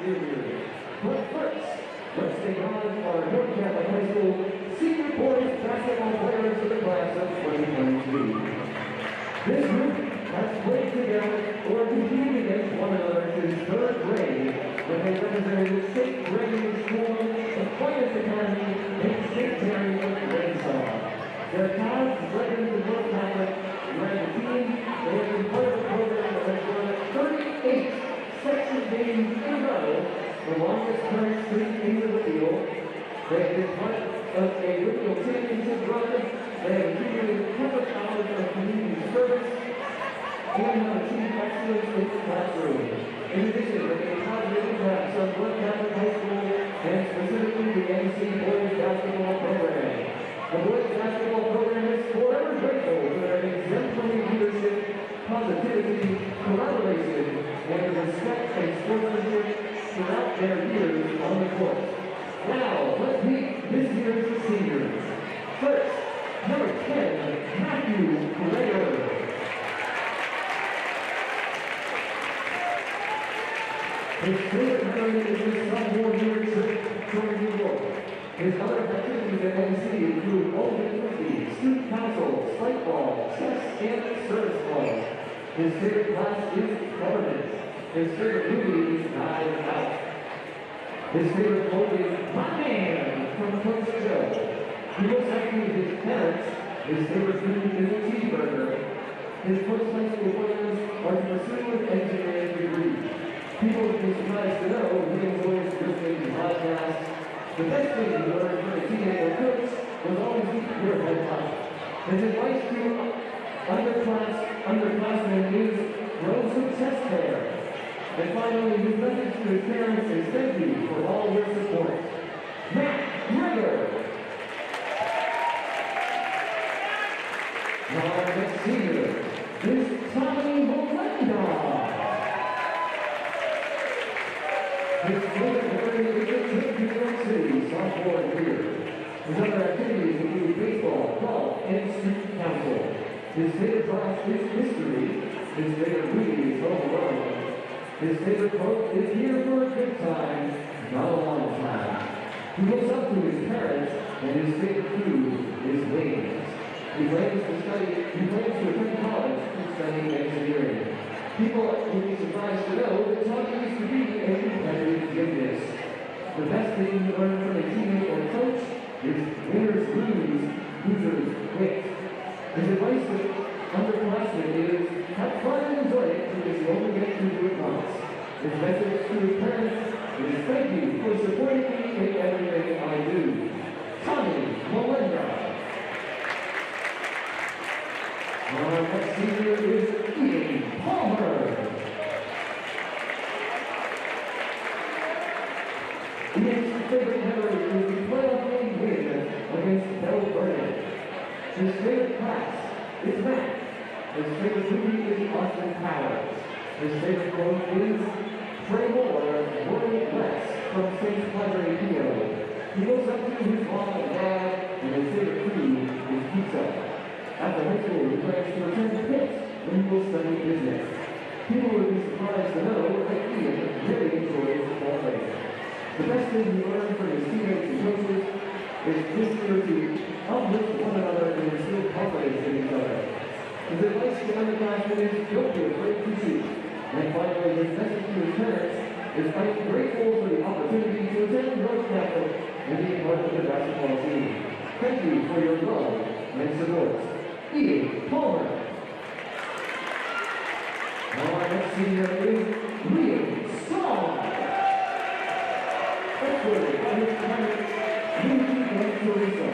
exterior. But first, let's acknowledge our North Catholic High School senior boys basketball players of the class of 2022. This group has played together or competed against one another since third grade when they represented the state grading school, the finest academy, and St. Mary of Rensselaer. Their paths led them to North Catholic, where the team, they have been part of a program that has run 38 section games in a row, the longest current streak into the field. They have been part of a regional championship run. They have accumulated countless hours of community service and have achieved excellence in the classroom. In addition, they have positive impacts on North Catholic High School and specifically the NC Boys Basketball Program. The Boys Basketball Program is forever grateful for their exemplary leadership, positivity, collaboration, and respect and sportsmanship throughout their years on the court. Now, let's meet this year's seniors. First, number 10, Matthew Greger. His favorite memory is his sophomore year trip to New York. His other activities at NC include ultimate frisbee, student council, spike ball, chess, and service ball. His favorite class is government. His favorite movie is Knives Out. His favorite quote is "My man" from Coach Joe. He looks up to his parents. His favorite food is a cheeseburger. His post-high school plans are to pursue an engineering degree. People would be surprised to know he enjoys listening to podcasts. The best thing he learned from a teenager coach was always keep your head up. His advice to underclassmen is grow some chest hair. And finally, his message to his parents is thank you for all your support. Matt Greger. Now our next senior is Tommy Molenda. His favorite area is the trip to New York City sophomore year. His other activities include baseball, golf, and student council. His favorite class is history. His favorite movie is Home Alone. His favorite quote is here for a good time, not a long time. He looks up to his parents, and his favorite food is wings. He plans to attend college and study engineering. People would be surprised to know that Tommy used to be a competitive gymnast. The best thing you learn from a teammate or coach is winners lose, losers quit. His advice to underclassmen is have fun and enjoy it because you only get to do it once. His message to his parents is thank you for supporting me in everything I do. Tommy Molenda. Our next senior is Ian Palmer. Ian's favorite memory is the playoff game win against Bell Vernon. His favorite class is math. His favorite movie is Austin Powers. His favorite quote is pray more, worry less from St. Clair Pio. He looks up to his mom and dad, and his favorite food is pizza. After high school, he plans to attend Pitt when he will study business. People would be surprised to know that Ian really enjoys ball playing. The best thing he learned from his teammates and coaches is this year to uplift one another and instill confidence in each other. His advice to underclassmen is don't be afraid to shoot. And finally, his message to his parents is I'm grateful for the opportunity to attend North Catholic and be part of the basketball team. Thank you for your love and support. Ian Palmer. Now our next senior is Liam Strong. Escorted by his parents, Lucy and Teresa.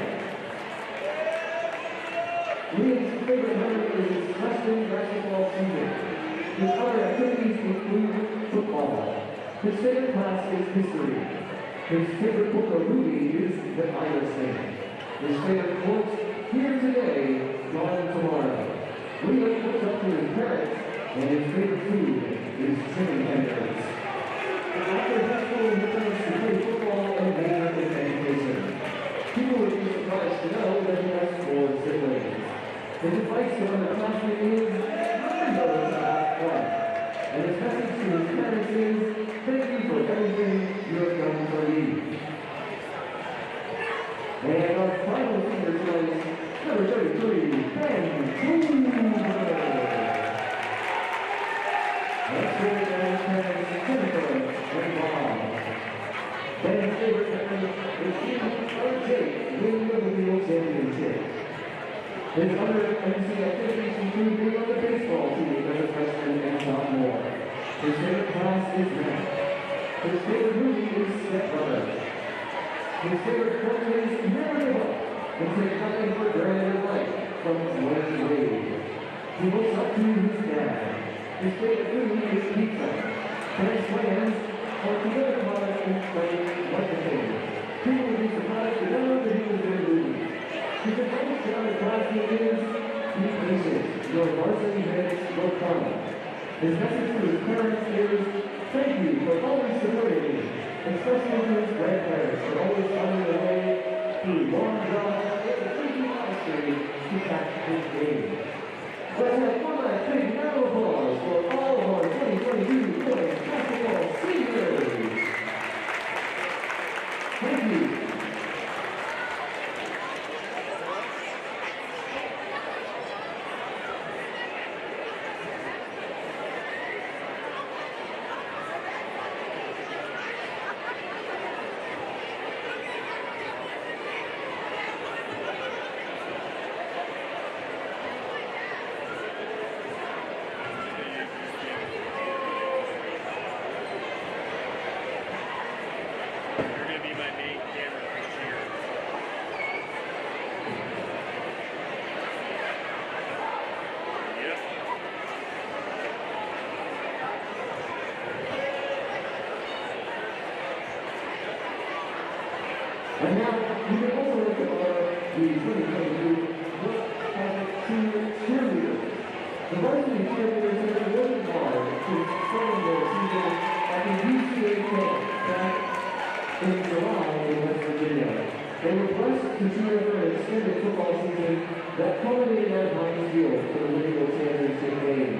Liam's favorite memory is his freshman basketball season. His other activities include football. His favorite class is history. His favorite book or movie is The Irishman. His favorite quote, here today, gone tomorrow. Liam looks up to his parents, and his favorite food is chicken tenders. After high school, he plans to play football and major in education. People would be surprised to know that he has 4 siblings. His advice to underclassmen is remember to have fun. And his message to his parents is thank you for everything Ben's favorite family is Jake, winning the World Championship. His other MC activities include being on the baseball team as a freshman and sophomore. His favorite class is math. His favorite movie is Step Brothers. His favorite quote is never give up and take nothing for granted in life from Wayne Wade. He looks up to his dad. His favorite food is pizza. Ben's plans are to go to college and play like a favorite. People will be surprised to know that he was in a movie. His advice to other classmates is, be patient. Your varsity minutes will come. His message to his parents is, thank you for always supporting me, especially to his grandparents for always finding a way through long drives and the freaking honesty to catch his game. Let's have one last big round of applause for all of our 2022 boys basketball seniors. Thank you. And now, you can also look at the 2022 World Senior Cheerleaders. The Varsity Cheerleaders have been working hard to extend their season at the UCA camp back in July in West Virginia. They were blessed to cheer for an extended football season that culminated at Heinz Field for the World Championship game.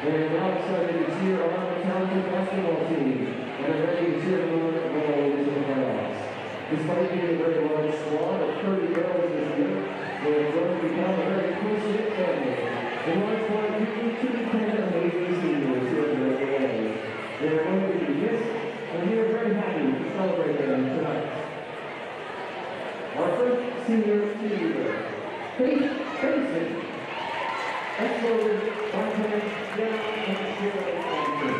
They are now excited to cheer on the talented basketball team and are ready to cheer them on well into the playoffs. Despite being a very large squad of 30 girls this year, they have grown to become a very close-knit family. In large part due to the 10 amazing seniors who have led the way. They are going to be missed, and we are very happy to celebrate them tonight. Our first senior cheerleader, Faith Benson, escorted by parents down and Shirley Anderson.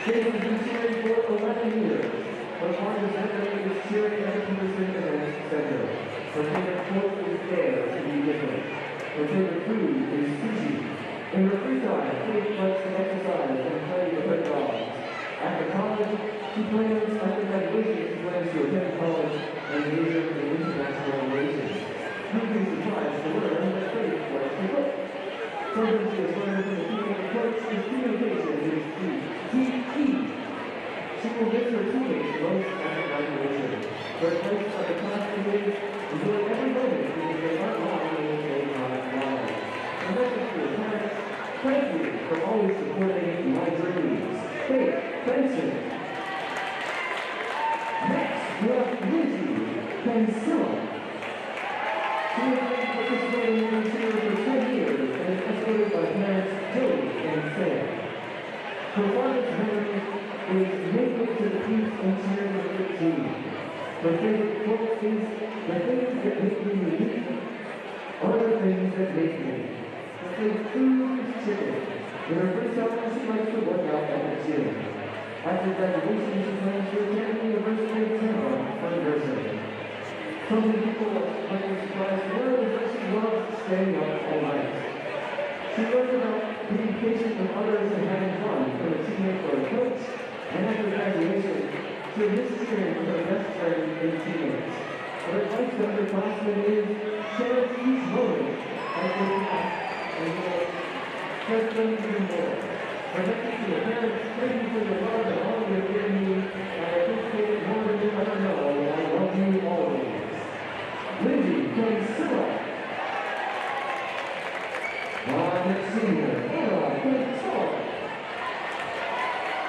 Faith has been cheering for 11 years. Her father's memory is cheering at the Peterson Event Center. Her favorite quote is there to be different. Her favorite food is sushi. In her free time, Faith likes to exercise and play with her dogs. After college, after graduation, she plans to attend college and major in international relations. You'd be surprised to learn that Faith likes to cook. Something she has learned from the female coach is communication is key. She will miss her teammates most after graduation. Her place at the class committee enjoy every moment because they aren't long in their lives. A message to the parents, thank you for always supporting my dreams. Faith Benson. Next, we have Lizzie Pensilla. She has been participating in the cheer for 10 years and is escorted by parents Jody and Sam. Her father's memory is make it to the peace and cheering of the team. Her favorite quote is, the things that make me unique are the things that make me. Her favorite food is chicken. In her free time, she likes to work out at the gym. After graduation, she plans to attend the University of Tampa for nursing. Some people might be surprised to learn that she loves staying up all night. She learns about being patient with others and having fun from a teammate or a coach. And after graduation, she miss cheering with her best friend and teammates. Her advice to underclassmen is, cherish each moment as they pass and will press them even more. Her message to the parents, thank you for your love and all you have given me, and I appreciate it more than you ever know, and I love you always. Lindsay Pensilla. Our next senior, Anna Pensilla.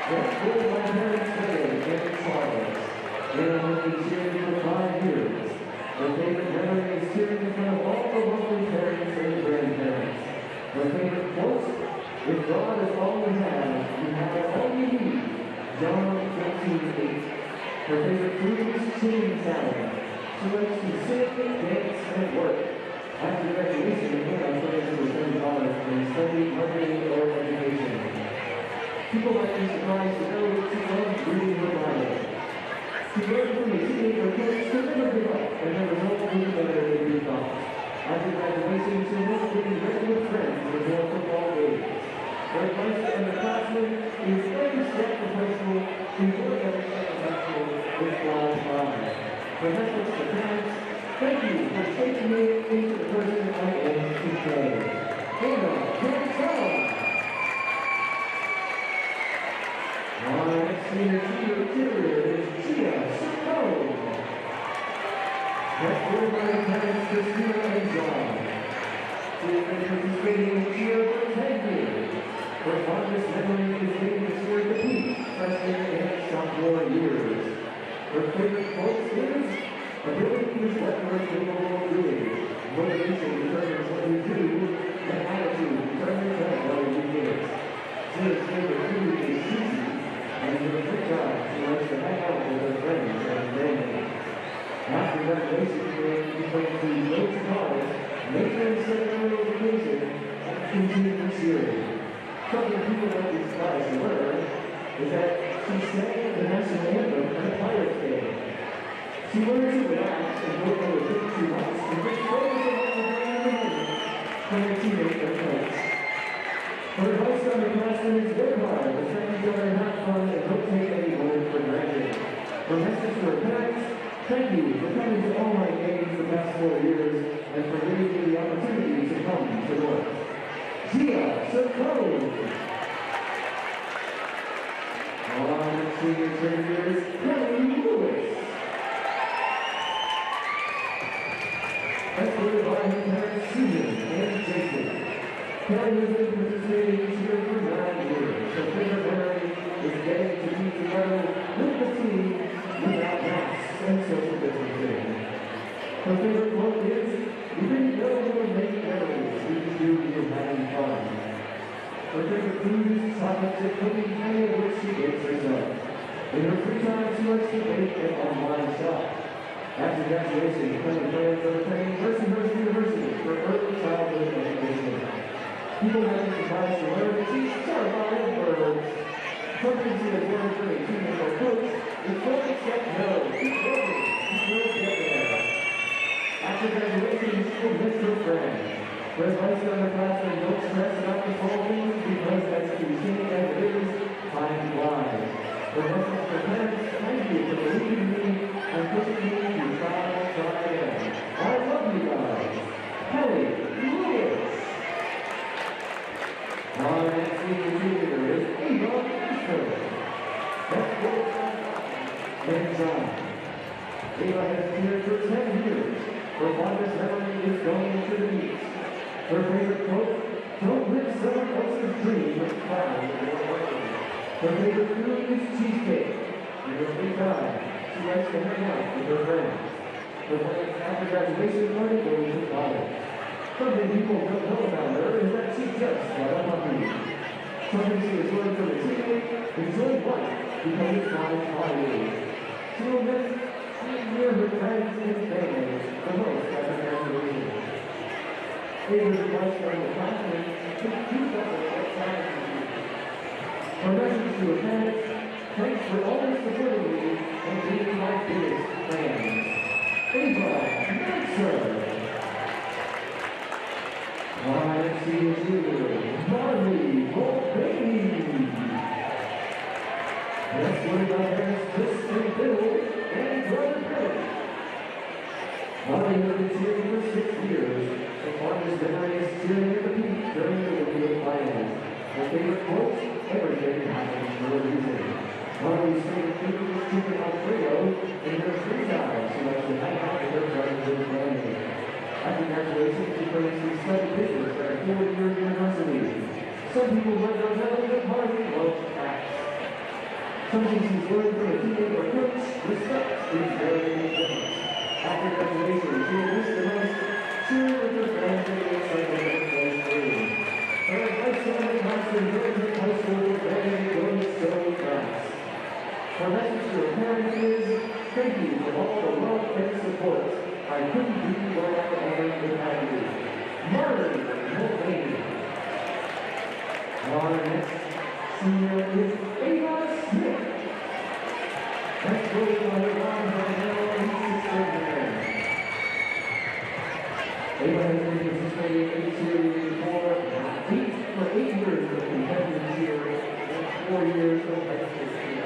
That's good by parents today in Charlotte. Anna has been cheering for 5 years. Her favorite memory is cheering in front of all the lovely parents and grandparents. Her favorite quote, if God is all we have all you need. John 14:8. Her favorite food is chicken salad. She likes to sit, dance, and work. After graduation, Hannah plans to return to college and study marketing or education. People might be surprised to know that she loves reading her Bible. She learned from a teenager coach to never give up, and her results will be better than we thought. After graduation, she hopes to be regular friends with more football games. Her advice to underclassmen is every step of high school is work every step of high school with flies by. Her message to parents, thank you for taking me into the person I am today. Hannah, our next senior cheerleader is Gia Sacco. Next word by the parents, Christina and John. She has been participating in cheer for 10 years. Her fondest memory is getting to cheer the peak freshman and sophomore years. Her favorite quote is, ability is what we're capable of doing. Motivation determines what we do, and attitude determines how well we get. Gia's favorite food is sushi, and in her free time, she likes to hang out with her friends and family. After graduation, she plans to go to college, major in secondary education, and continue cheering. Something people might be surprised to learn is that she sang the national anthem at a Pirates game. She learned to relax and work over 52 months and just focus on what we're doing in the moment from her teammate and coach. Her advice to underclassmen is work hard, respect each other, have fun, and don't take any moment for granted. Her message to her parents, thank you for coming to all my games the past 4 years and for giving me the opportunity to come to work. Gia Sacco. Our next senior cheerleader is Kelly Lewis. Escorted by her parents Susan and Jason. Kelly has been participating in cheer for 9 years. Her favorite memory is getting to be together with the team without masks and social distancing. Her favorite quote is, "We didn't know we were making memories, we just knew we were having fun." Her favorite food is chocolate chip cookies, many of which she bakes herself. In her free time, she likes to bake and online shop. After graduation, Kelly plans on attending Varsity University for early childhood education. People might be surprised to learn that she's terrified of birds. Something she has learned from a teammate or coach is don't accept no. Keep going. You will get there. After graduation, she will miss her friends. Her advice to underclassmen, don't stress about the following because as continuing as it is, time flies. Her message to parents, thank you for believing in me and pushing me to try again. I love you guys. Kelly Lewis. Our next senior cheerleader is Ava Easter. That's good. And John. Ava has cheered for 10 years. Her fondest memory is going to the beach. Her favorite quote, don't live someone else's dream with pride in your work. Her favorite food is cheesecake. In her free time, she likes to hang out with her friends. Her plans after graduation are to go to college. Something people don't know about her is that she just got a puppy. Something she has learned from a teammate, enjoy life because it's not inspiring. She will miss being near her friends and family the most after graduation. Ava's advice from the classroom is to keep up with what science is doing. Her message to her parents, thanks for always supporting me and being my biggest fans. Ava Nancer. Our next senior cheerleader, Marley Mulvaney. That's one of our parents, Chris and Bill, and brother Billy. Marley has been cheering for 6 years. Her fondest memory is cheering at the peak during the Olympic finals. Her favorite quote, everything happens for a reason. Marley's favorite food is chicken Alfredo. In her free time, she likes to hang out with her friends and family. After graduation, she plans to study business at a 4-year university. Some people might not know that Marley loves cats. Something she's learned from a teammate or coach, respect is very important. After graduation, she will miss the most cheering with her friends and the excitement of the close room. Her advice to underclassmen during her high school day goes so fast. Our message to our parents is, thank you for all the love and support. I couldn't do what I am without you. Martin Mulvaney. Our next senior is Ava Smith. Next grade by Ron Darnell, Lisa Stedman. Ava has been participating in the series for 8 years of competitive cheer and 4 years of high school cheer.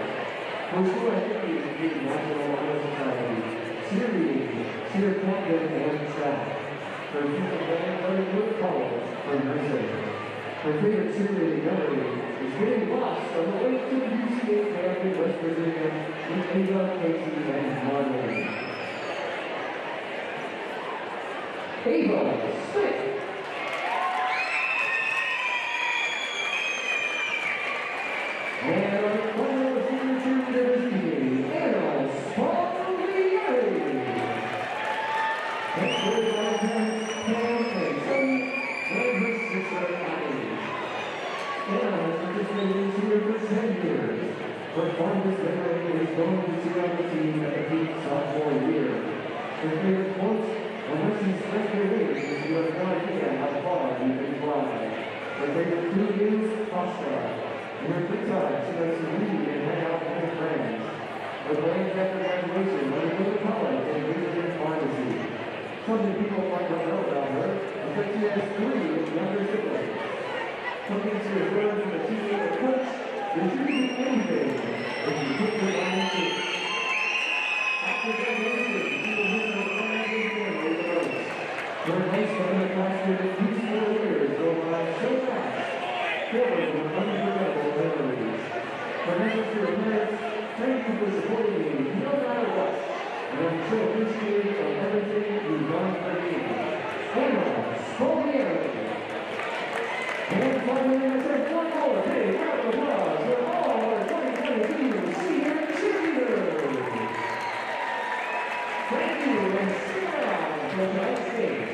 Her school activities include National Honor Society, cheerleading, cheer captain, and track. Her future band learning with college for nursing. Her favorite cheerleading memory is getting lost on the way to the UCA camp in West Virginia with Ava, Casey, and Marlene. Ava Smith. And our final senior cheerleader this evening, Anna Spallieri. Next grade by parents Pam and Sonny, and her sister Abby. Anna has participated in cheer for 10 years. Her fondest memory is going to cheer on the team at the peak sophomore year. Her favorite quote, unless you spread your wings, you have no idea how far you can fly. Her favorite food is pasta. In her free time, she likes to read and hang out with her friends. Her plans after graduation are to go to college and major in pharmacy. Something people might not know about her is that she has 3 younger siblings. Something she has learned from a teacher or coach is you can do anything if you put your mind to it. After graduation, she will miss her friends and family the most. Her nice family classroom in these 4 years go by so fast. Forward with unforgettable memories. For message to your parents, thank you for supporting me no matter what. And I'm so appreciative of everything you've done for me. Anna Spallieri. And finally, I said one more big round of applause for all our 2022 senior cheerleaders. Thank you, and stick around for tonight's game.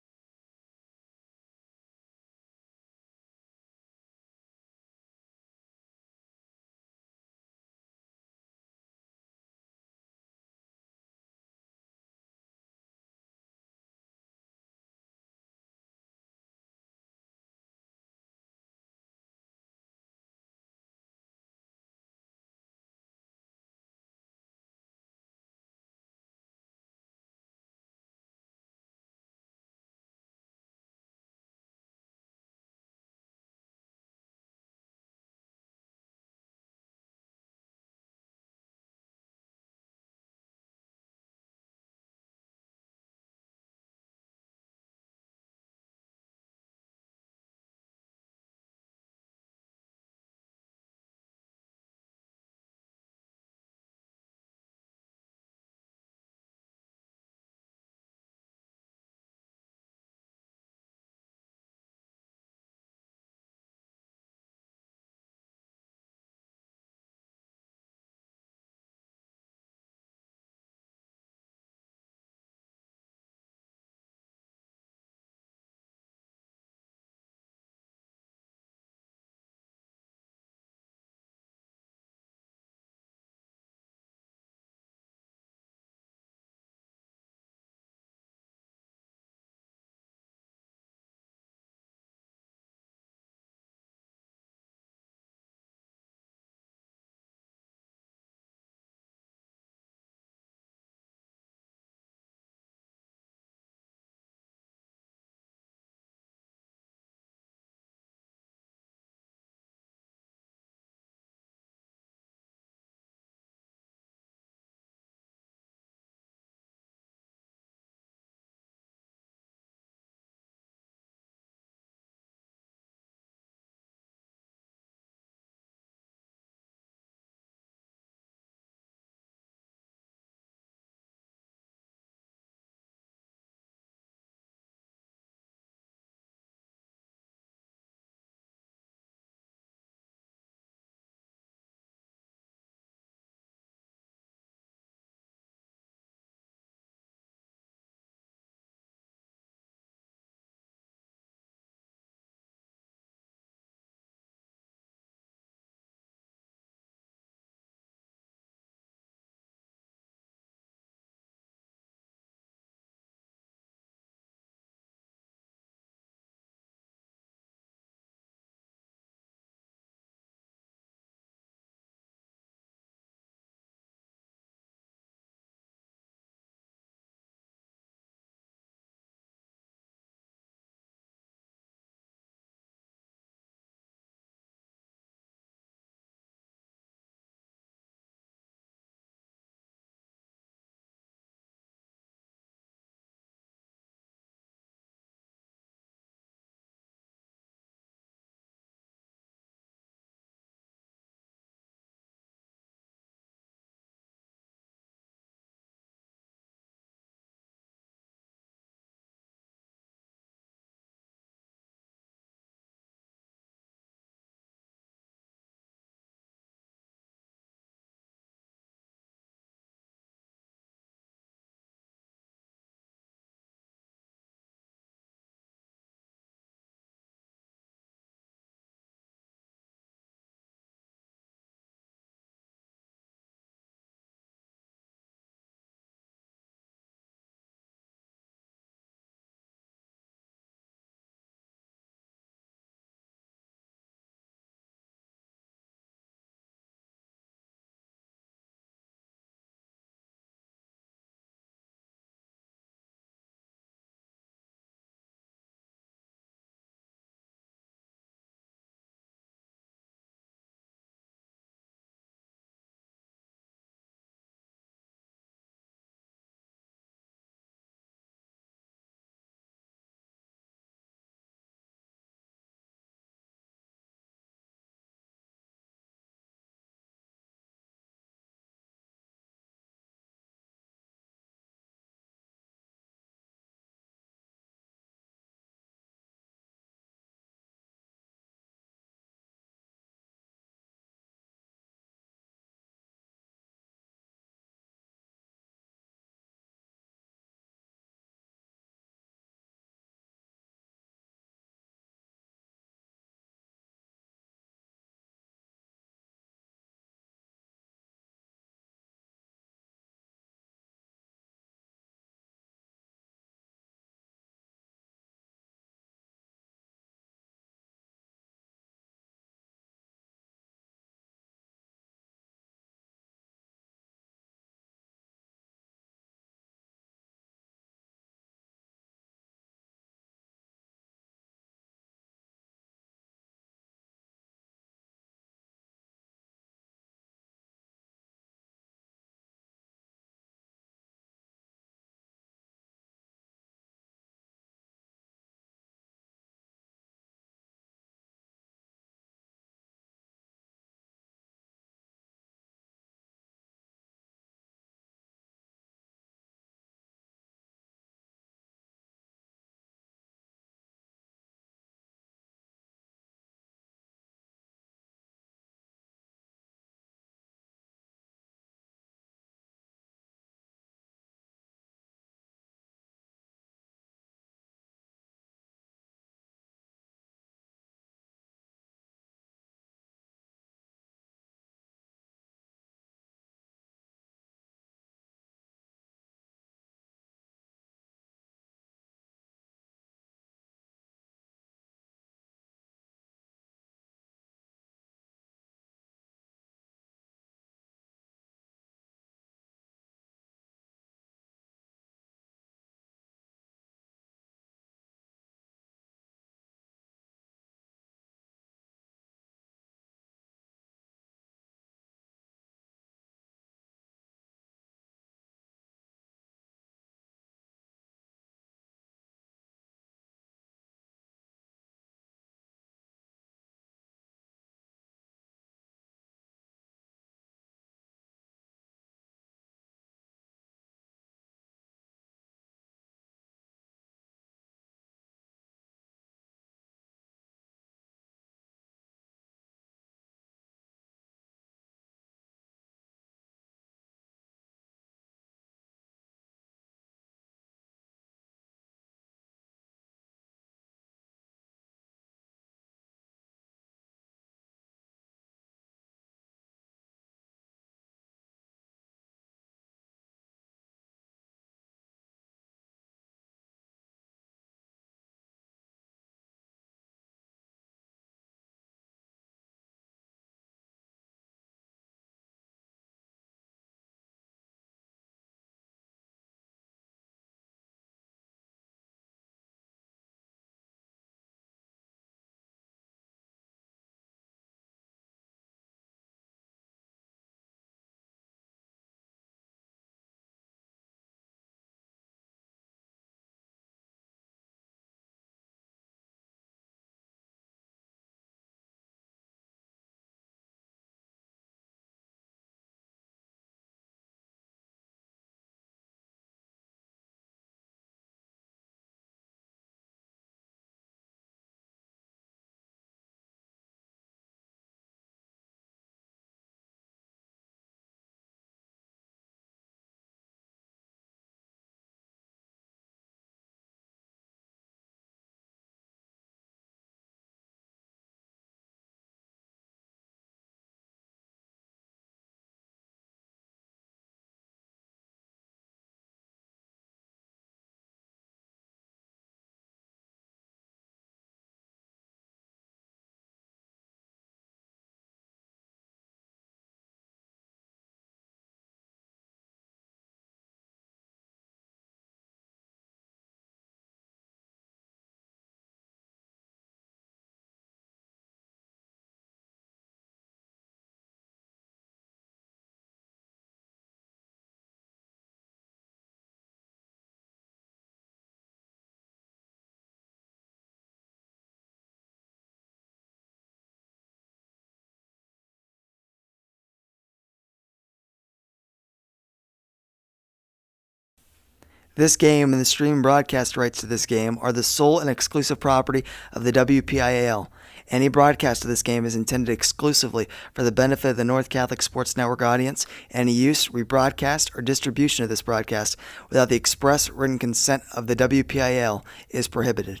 This game and the stream broadcast rights to this game are the sole and exclusive property of the WPIAL. Any broadcast of this game is intended exclusively for the benefit of the North Catholic Sports Network audience. Any use, rebroadcast, or distribution of this broadcast without the express written consent of the WPIAL is prohibited.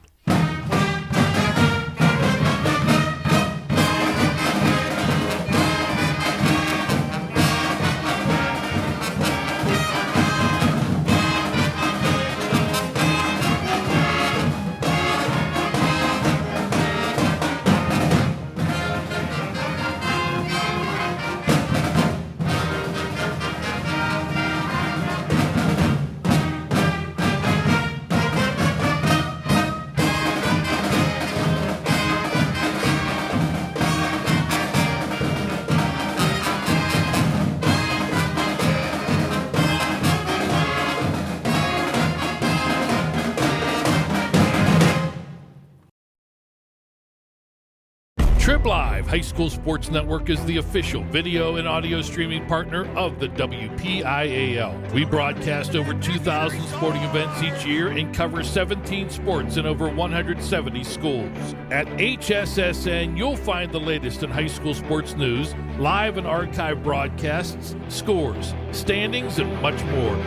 Trib Live High School Sports Network is the official video and audio streaming partner of the WPIAL. We broadcast over 2,000 sporting events each year and cover 17 sports in over 170 schools. At HSSN, you'll find the latest in high school sports news, live and archive broadcasts, scores, standings, and much more.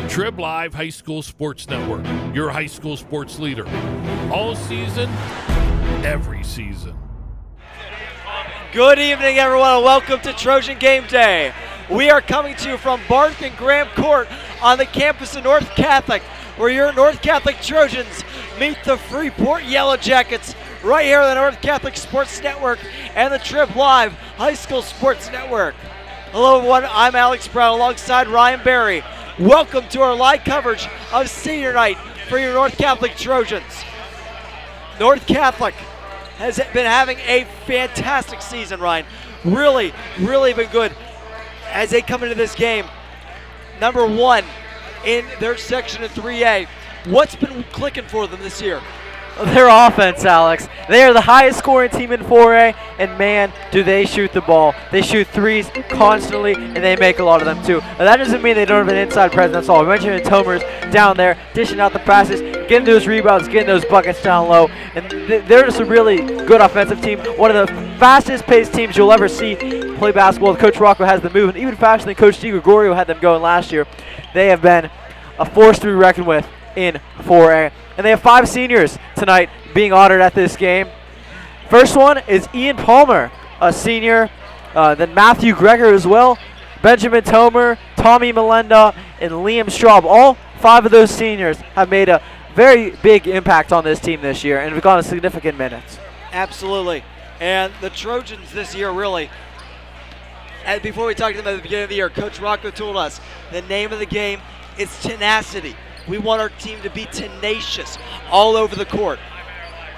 Trib Live High School Sports Network, your high school sports leader. All season, every season. Good evening, everyone, and welcome to Trojan Game Day. We are coming to you from Barth and Graham Court on the campus of North Catholic, where your North Catholic Trojans meet the Freeport Yellow Jackets right here on the North Catholic Sports Network and the Trib Live High School Sports Network. Hello, everyone. I'm Alex Brown alongside Ryan Berry. Welcome to our live coverage of Senior Night for your North Catholic Trojans. North Catholic has been having a fantastic season, Ryan. Really been good as they come into this game. Number one in their section in 3A. What's been clicking for them this year? Their offense, Alex. They are the highest scoring team in 4A, and man, do they shoot the ball. They shoot threes constantly, and they make a lot of them too. Now, that doesn't mean they don't have an inside presence, that's all. Benjamin Tomer's down there, dishing out the passes, getting those rebounds, getting those buckets down low, and they're just a really good offensive team. One of the fastest-paced teams you'll ever see play basketball. Coach Rocco has them moving, even faster than Coach DiGregorio had them going last year. They have been a force to be reckoned with in 4A. And they have 5 seniors tonight being honored at this game. First one is Ian Palmer, a senior. Then Matthew Greger as well. Benjamin Tomer, Tommy Melenda, and Liam Straub. All 5 of those seniors have made a very big impact on this team this year and have gone significant minutes. Absolutely. And the Trojans this year really, and before we talked to them at the beginning of the year, Coach Rocco told us the name of the game is tenacity. We want our team to be tenacious all over the court.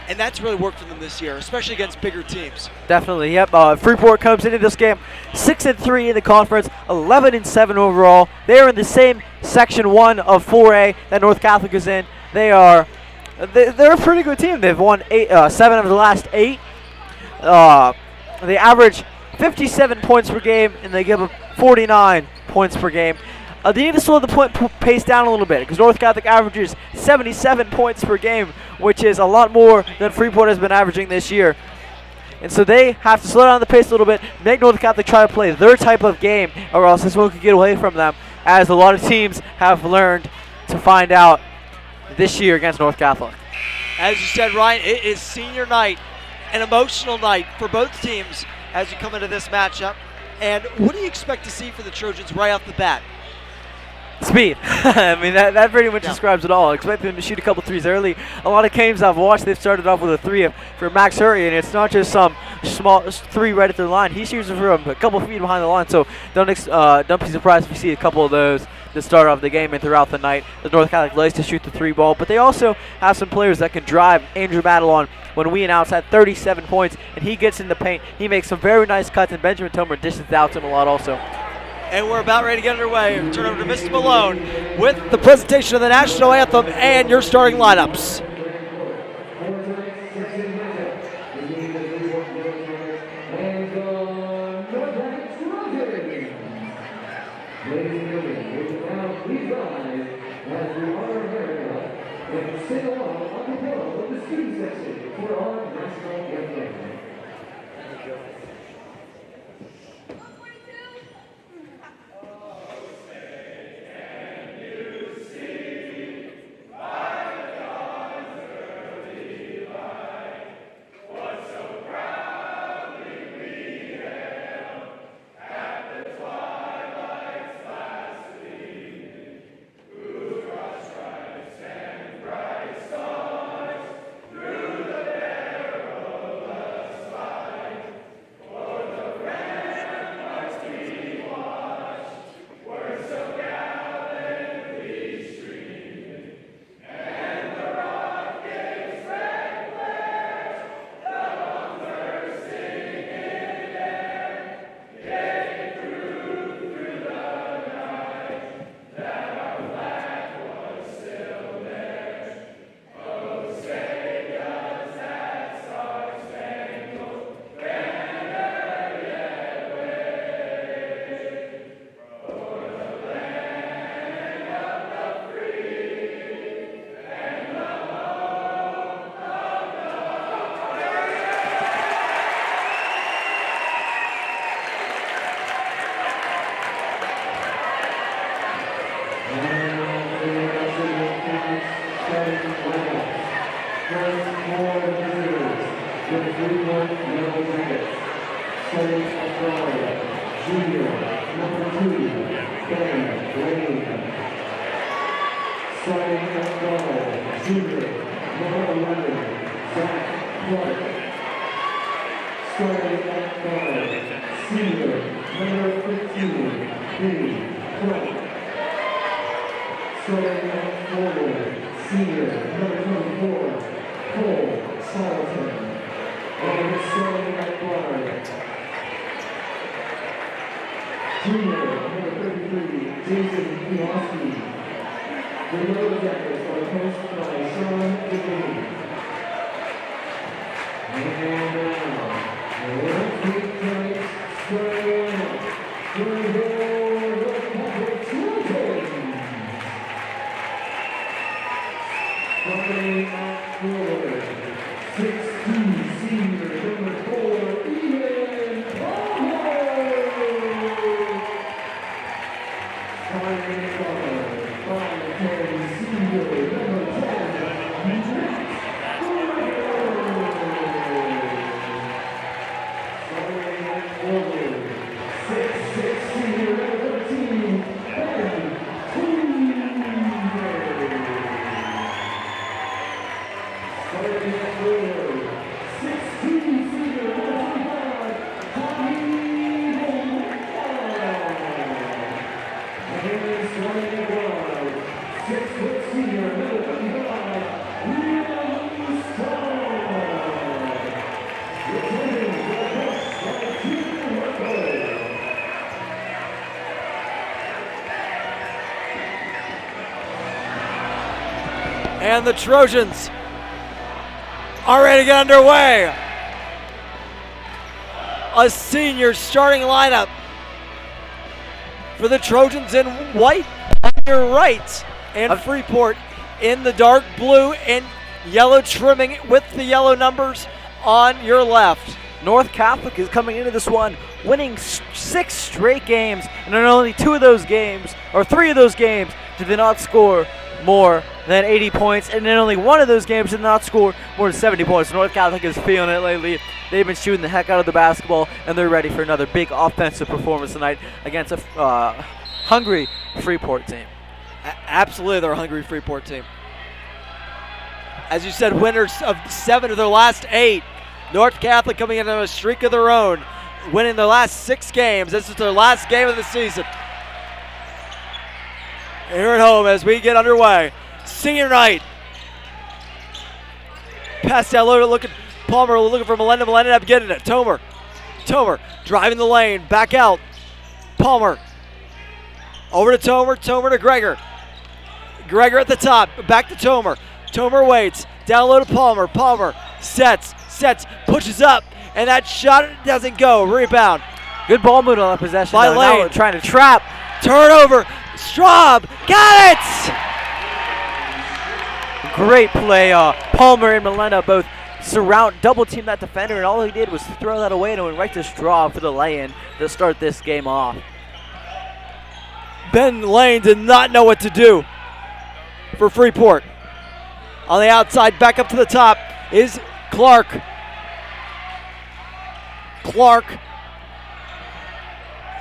And that's really worked for them this year, especially against bigger teams. Definitely, yep. Freeport comes into this game 6-3 in the conference, 11-7 overall. They are in the same Section 1 of 4A that North Catholic is in. They're a pretty good team. They've won 7 of the last 8. They average 57 points per game, and they give up 49 points per game. They need to slow the point pace down a little bit because North Catholic averages 77 points per game, which is a lot more than Freeport has been averaging this year. And so they have to slow down the pace a little bit, make North Catholic try to play their type of game, or else this one could get away from them, as a lot of teams have learned to find out this year against North Catholic. As you said, Ryan, it is senior night, an emotional night for both teams as you come into this matchup. And what do you expect to see for the Trojans right off the bat? Speed. I mean, that pretty much describes it all. I expect them to shoot a couple threes early. A lot of games I've watched, they've started off with a 3 for Max Hurry, and it's not just some small 3 right at the line. He shoots from a couple feet behind the line, so don't be surprised if you see a couple of those to start off the game and throughout the night. The North Catholic likes to shoot the 3 ball, but they also have some players that can drive. Andrew Madelon, when we announced, had 37 points, and he gets in the paint. He makes some very nice cuts, and Benjamin Tomer dishes out to him a lot also. And we're about ready to get underway. Turn over to Mr. Malone with the presentation of the national anthem and your starting lineups. as we honor America and sing along on the floor with the student section for our national anthem. And the Trojans are ready to get underway. A senior starting lineup for the Trojans in white on your right, and Freeport in the dark blue and yellow trimming with the yellow numbers on your left. North Catholic is coming into this one winning 6 straight games, and in only 2 of those games, or 3 of those games, did they not score more than 80 points, and in only 1 of those games did not score more than 70 points. North Catholic is feeling it lately. They've been shooting the heck out of the basketball, and they're ready for another big offensive performance tonight against a hungry Freeport team. Absolutely, they're a hungry Freeport team. As you said, winners of 7 of their last 8. North Catholic coming into a streak of their own, winning their last 6 games. This is their last game of the season. Here at home as we get underway. Senior night. Pass down low, looking Palmer looking for Melinda. Melinda up getting it. Tomer driving the lane. Back out. Palmer. Over to Tomer. Tomer to Gregor. Gregor at the top. Back to Tomer. Tomer waits. Down low to Palmer. Palmer sets, pushes up, and that shot doesn't go. Rebound. Good ball movement on that possession. By Lane. Now trying to trap. Turnover. Straub got it! great play. Palmer and Melinda both double team that defender, and all he did was throw that away and it went right to Straub for the lay-in to start this game off. Ben Lane did not know what to do for Freeport. On the outside, back up to the top is Clark. Clark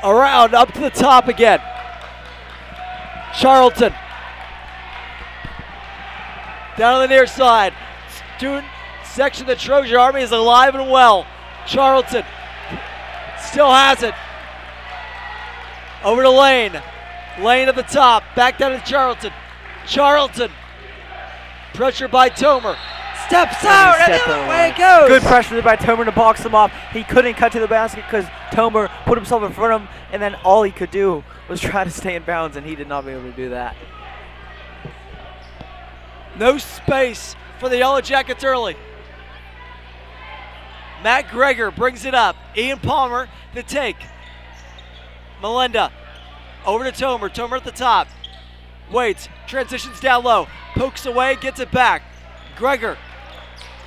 around, up to the top again. Charlton. Down on the near side. Student section of the Trojan Army is alive and well. Charlton still has it. Over to Lane. Lane at the top. Back down to Charlton. Charlton. Pressure by Tomer. Steps out and the other way it goes. Good pressure by Tomer to box him off. He couldn't cut to the basket because Tomer put himself in front of him, and then all he could do was try to stay in bounds, and he did not be able to do that. No space for the Yellow Jackets early. Matt Greger brings it up. Ian Palmer to take. Melinda over to Tomer. Tomer at the top. Waits. Transitions down low. Pokes away. Gets it back. Greger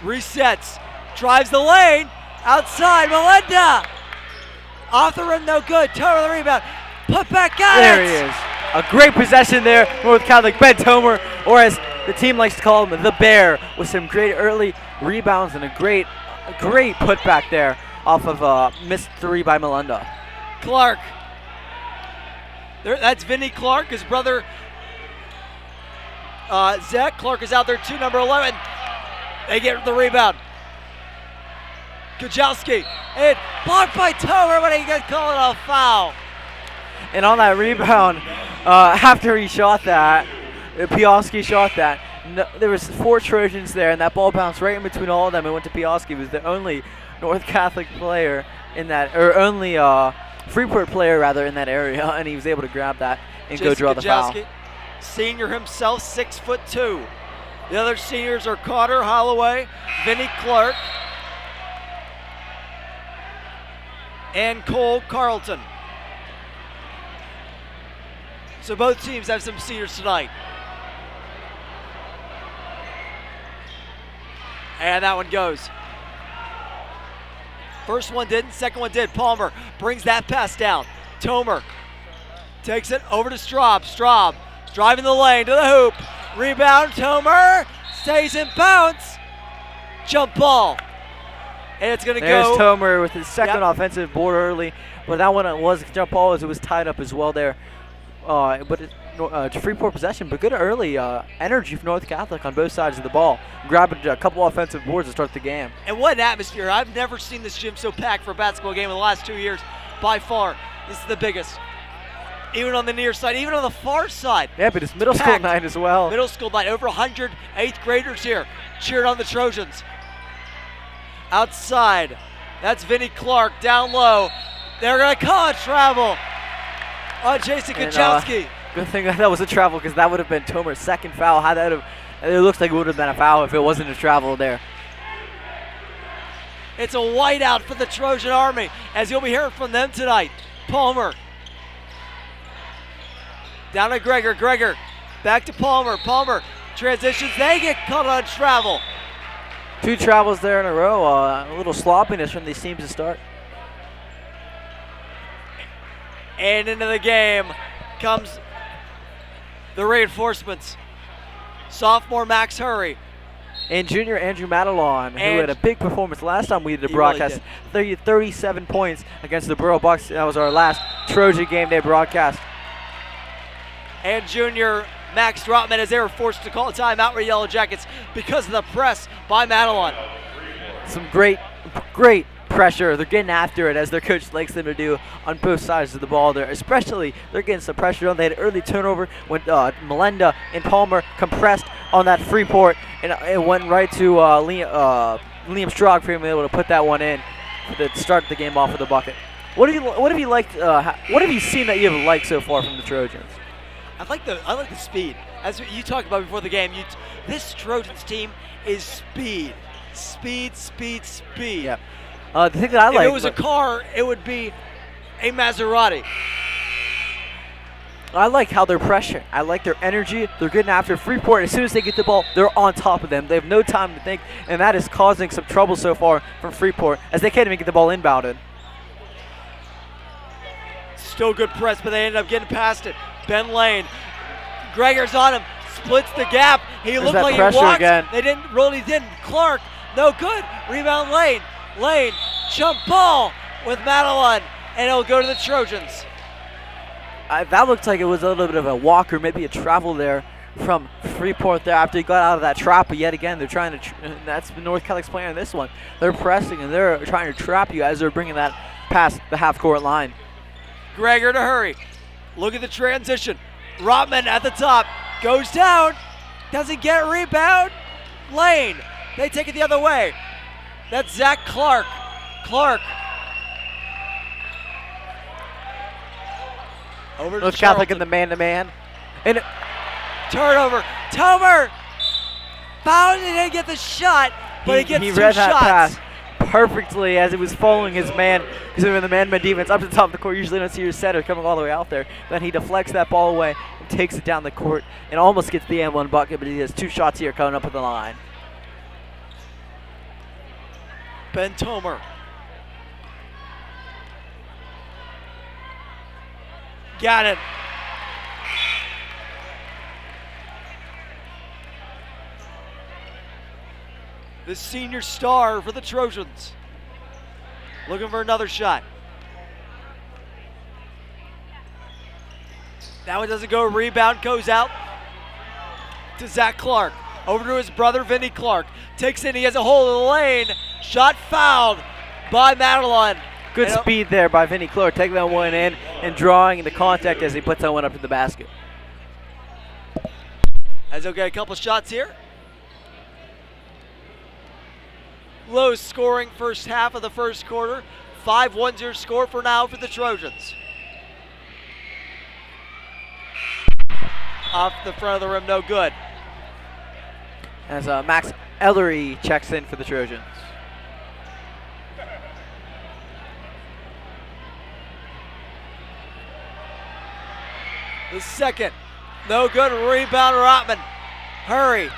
resets. Drives the lane. Outside. Melinda. Off the rim. No good. Tomer the rebound. Put back. Got it. There he is. A great possession there. North Catholic. Ben Tomer, or as the team likes to call him, the Bear, with some great early rebounds and a great putback there off of a missed three by Melinda. Clark. That's Vinny Clark, his brother Zach Clark is out there too, number 11. They get the rebound. Kujowski, and blocked by Tomer, but he gets called a foul. And on that rebound, after he shot that, Piowski shot that, there was 4 Trojans there, and that ball bounced right in between all of them and went to Piowski. He was the only North Catholic player in that, or only Freeport player rather in that area, and he was able to grab that and go draw the foul. Senior himself, 6'2". The other seniors are Carter Holloway, Vinny Clark, and Cole Carlton. So both teams have some seniors tonight. And that one goes. First one didn't, second one did. Palmer brings that pass down. Tomer takes it over to Straub. Straub driving the lane to the hoop. Rebound, Tomer stays in bounds. Jump ball. And it's going to go. There's Tomer with his second offensive board early. But that one was jump ball as it was tied up as well there. But Freeport possession, but good early energy from North Catholic on both sides of the ball. Grabbing a couple offensive boards to start the game. And what an atmosphere. I've never seen this gym so packed for a basketball game in the last 2 years. By far, this is the biggest. Even on the near side, even on the far side. Yeah, but it's middle school night as well. Middle school night, over 100 8th graders here cheering on the Trojans. Outside, that's Vinny Clark down low. They're going to call it travel on Jason Kujowski. Good thing that was a travel, because that would have been Tomer's second foul. It looks like it would have been a foul if it wasn't a travel there. It's a whiteout for the Trojan Army, as you'll be hearing from them tonight. Palmer. Down to Greger. Greger back to Palmer. Palmer transitions. They get caught on travel. 2 travels there in a row. A little sloppiness from these teams to start. And into the game comes the reinforcements. Sophomore Max Hurry. And junior Andrew Madelon, who had a big performance last time we did the broadcast. Really 37 points against the Borough Bucks. That was our last Trojan Game Day broadcast. And junior Max Drotman, as they were forced to call a timeout for Yellow Jackets because of the press by Madelon. Some great pressure. They're getting after it, as their coach likes them to do on both sides of the ball there. Especially, they're getting some pressure on. They had an early turnover when Melinda and Palmer compressed on that Freeport, and it went right to Liam Strog for him able to put that one in to start the game off with a bucket. What have you liked? What have you seen that you have liked so far from the Trojans? I like the speed. As you talked about before the game, this Trojans team is speed. Speed. Yeah. The thing that I like. If it was a car, it would be a Maserati. I like how they're pressuring. I like their energy. They're getting after Freeport. As soon as they get the ball, they're on top of them. They have no time to think, and that is causing some trouble so far from Freeport as they can't even get the ball inbounded. Still good press, but they ended up getting past it. Ben Lane, Gregor's on him, splits the gap. He looked like he walked. Again. They didn't. Clark, no good. Rebound Lane. Lane, jump ball with Madeline, and it'll go to the Trojans. That looked like it was a little bit of a walk or maybe a travel there from Freeport there after he got out of that trap. But yet again, they're trying to, that's the North Catholic's plan in this one. They're pressing and they're trying to trap you as they're bringing that past the half-court line. Gregor to hurry. Look at the transition. Rotman at the top. Goes down. Doesn't get a rebound. Lane. They take it the other way. That's Zach Clark. Clark. Over to North Catholic in the man-to-man. And turnover. Tomer. Fouled. He didn't get the shot, but he gets 2 read shots. That pass perfectly as it was following his man, because in the man-to-man defense up to the top of the court, usually don't see your setter coming all the way out there. Then he deflects that ball away and takes it down the court and almost gets the and one bucket, but he has 2 shots here coming up at the line. Ben Tomer. Got it. The senior star for the Trojans. Looking for another shot. That one doesn't go. Rebound goes out to Zach Clark. Over to his brother, Vinny Clark. Takes it. He has a hole in the lane. Shot fouled by Madeline. Good speed there by Vinny Clark, taking that one in and drawing the contact as he puts that one up to the basket. As he'll get a couple shots here. Low scoring first half of the first quarter. 5-1 your score for now for the Trojans. Off the front of the rim, no good. As Max Ellery checks in for the Trojans. The second, no good. Rebound, Rotman. Hurry.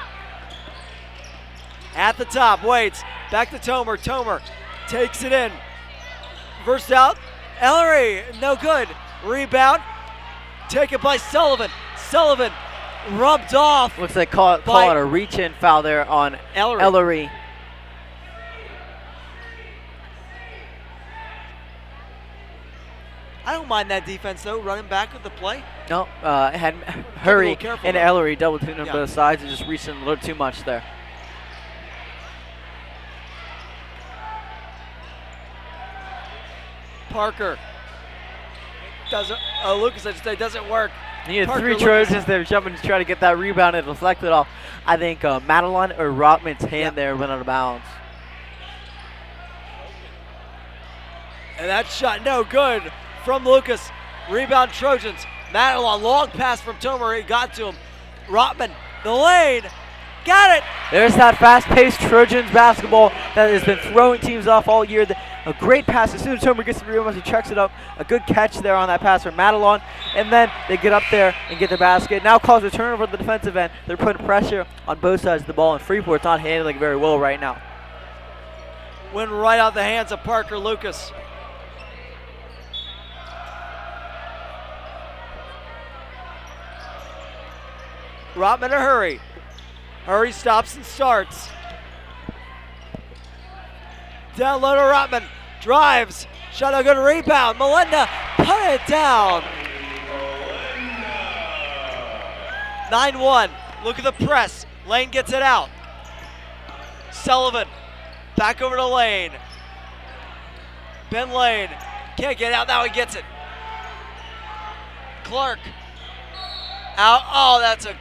At the top, waits. Back to Tomer. Tomer takes it in. First out. Ellery, no good. Rebound. Taken by Sullivan. Sullivan rubbed off. Looks like call it a reach-in foul there on Ellery. I don't mind that defense though, running back with the play. No, had Hurry and Ellery double teamed on both sides and just reached in a little too much there. Parker doesn't. Lucas, I should say, doesn't work. He had Parker, 3 Trojans there jumping to try to get that rebound and deflect it off. I think Madeline or Rotman's hand there went out of bounds. And that shot no good from Lucas. Rebound Trojans. Madeline, long pass from Tomer. He got to him. Rotman, the lane. Got it. There's that fast-paced Trojans basketball that has been throwing teams off all year. A great pass. As soon as Tomer gets the rebound, he checks it up. A good catch there on that pass from Madeline. And then they get up there and get the basket. Now calls a turnover at the defensive end. They're putting pressure on both sides of the ball, and Freeport's not handling very well right now. Went right out the hands of Parker Lucas. Rotman to Hurry. Hurry stops and starts. Down low to Rotman. Drives. Shot a good rebound. Melinda put it down. 9-1. Look at the press. Lane gets it out. Sullivan. Back over to Lane. Ben Lane. Can't get out. Now he gets it. Clark. Out. Oh, that's a...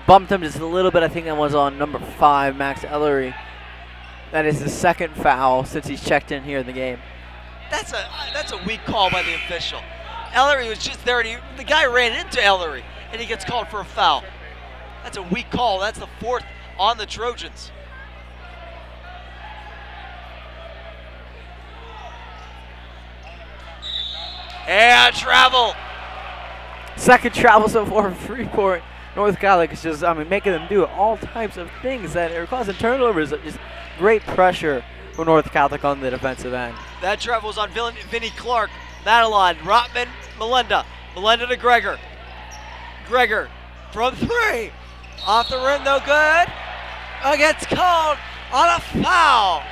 Bumped him just a little bit. I think that was on number 5, Max Ellery. That is the second foul since he's checked in here in the game. That's a weak call by the official. Ellery was just there, and the guy ran into Ellery, and he gets called for a foul. That's a weak call. That's the 4th on the Trojans. And travel. second travel so far for Freeport. North Catholic is just, making them do all types of things that are causing turnovers. Just great pressure for North Catholic on the defensive end. That travel was on Vinnie Clark. Madelon, Rotman, Melinda. Melinda to Gregor. Gregor from 3. Off the rim, no good. Gets called on a foul.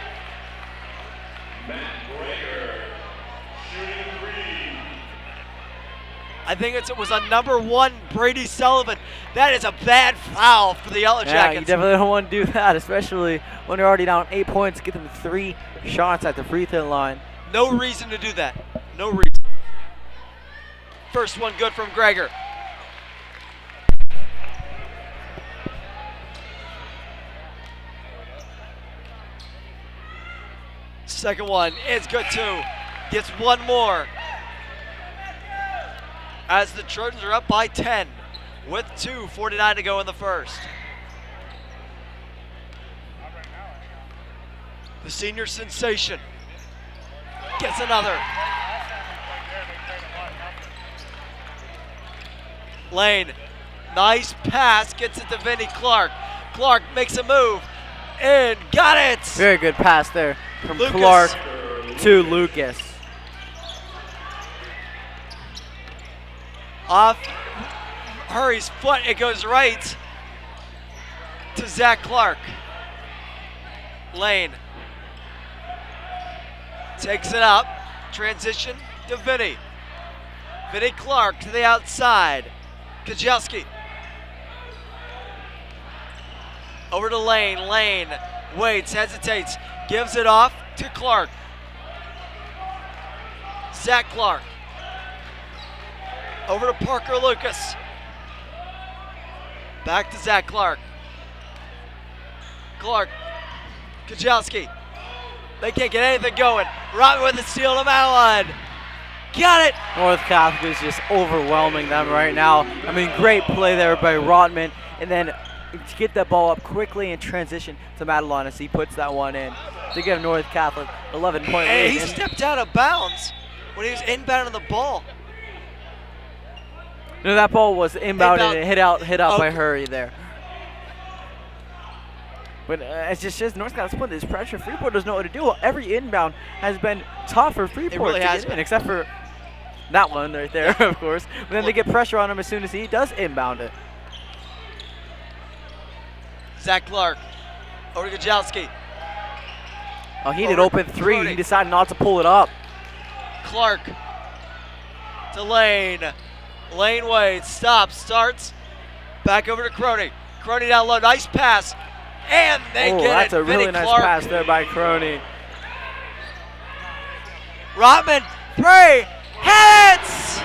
I think it was on number 1, Brady Sullivan. That is a bad foul for the Yellow Jackets. Yeah, you definitely don't want to do that, especially when you're already down 8 points. Get them 3 shots at the free throw line. No reason to do that. No reason. First one good from Gregor. Second one is good too. Gets one more. As the Trojans are up by 10 with 2:49 to go in the first. The senior sensation gets another. Lane, nice pass, gets it to Vinnie Clark. Clark makes a move and got it. Very good pass there from Lucas. Clark to Lucas. Off Hurry's foot, it goes right to Zach Clark. Lane takes it up, transition to Vinnie. Vinnie Clark to the outside. Kajelski. Over to Lane. Lane waits, hesitates, gives it off to Clark. Zach Clark. Over to Parker Lucas. Back to Zach Clark. Clark. Kajelski. They can't get anything going. Robin with the steal to Madeline. Got it! North Catholic is just overwhelming them right now. Great play there by Rotman. And then to get that ball up quickly and transition to Madelon as he puts that one in to give North Catholic 11-point lead. He stepped out of bounds when he was inbounding the ball. No, that ball was inbound and it hit out by Hurry there. But it's just North Catholic's putting this pressure. Freeport doesn't know what to do. Every inbound has been tough for Freeport. It really has been. Except for that one right there, of course. But then they get pressure on him as soon as he does inbound it. Zach Clark over to Kajelski. Oh, he did open 3. Crony. He decided not to pull it up. Clark to Lane. Lane waits, stops, starts. Back over to Crony. Crony down low, nice pass. And they get it. That's a really Vinnie nice Clark. pass there by Crony. Rotman, 3, hits!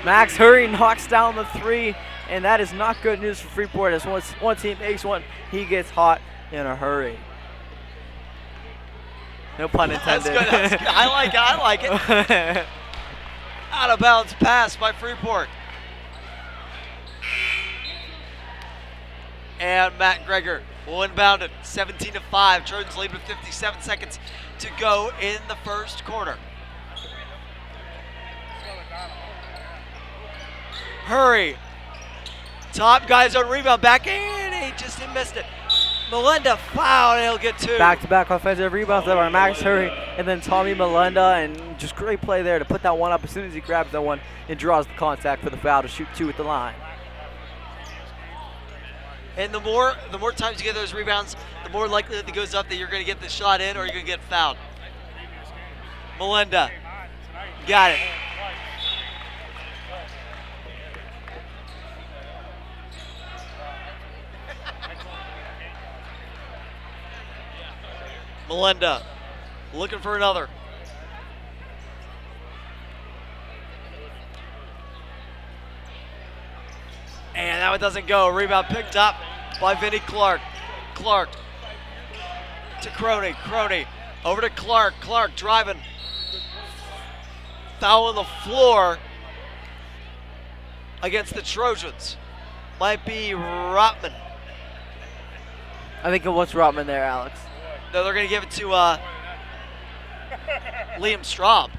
Max Hurry knocks down the 3, and that is not good news for Freeport. As once one team makes one, he gets hot in a hurry. No pun intended. That's good. That's good. I like it. Out of bounds pass by Freeport. And Matt Gregor will inbound it. 17-5. Trojans lead with 57 seconds to go in the first quarter. Hurry. Top guy's on rebound. Back in. He just missed it. Melinda fouled, and he'll get 2. Back-to-back offensive rebounds there by Max Hurry, and then Tommy Melinda, and just great play there to put that one up as soon as he grabs that one and draws the contact for the foul to shoot 2 at the line. And the more times you get those rebounds, the more likely that it goes up that you're going to get the shot in or you're going to get fouled. Melinda, got it. Melinda looking for another. And that one doesn't go. Rebound picked up by Vinnie Clark. Clark to Crony. Crony over to Clark. Clark driving. Foul on the floor against the Trojans. Might be Rotman. I think it was Rotman there, Alex. No, they're going to give it to Liam Straub.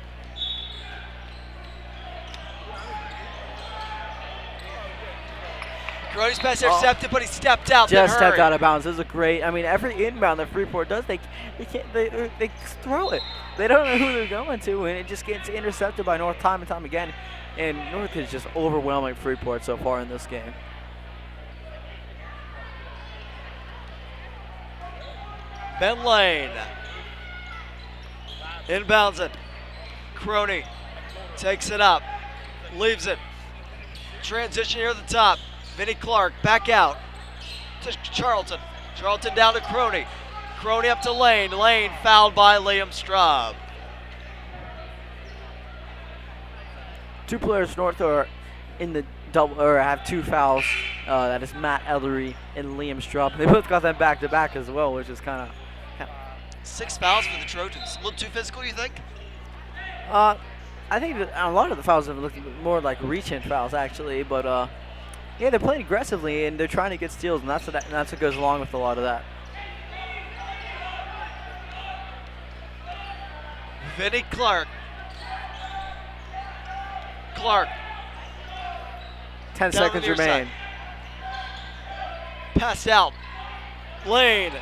Crony's pass intercepted, but he stepped out. Just stepped out of bounds. This is a great. I mean, every inbound that Freeport does, they throw it. They don't know who they're going to, and it just gets intercepted by North time and time again. And North is just overwhelming Freeport so far in this game. Ben Lane inbounds it. Crony takes it up, leaves it. Transition here at the top. Vinnie Clark back out to Charlton. Charlton down to Crony. Crony up to Lane. Lane fouled by Liam Straub. Two players North are in the double, or have 2 fouls. That is Matt Ellery and Liam Straub. They both got them back to back as well, which is kind of 6 fouls for the Trojans. A little too physical, you think? I think that a lot of the fouls have looked more like reach-in fouls actually, but yeah, they're playing aggressively and they're trying to get steals, and that's what goes along with a lot of that. Vinnie Clark. Clark. 10 down seconds remain. Pass out. Lane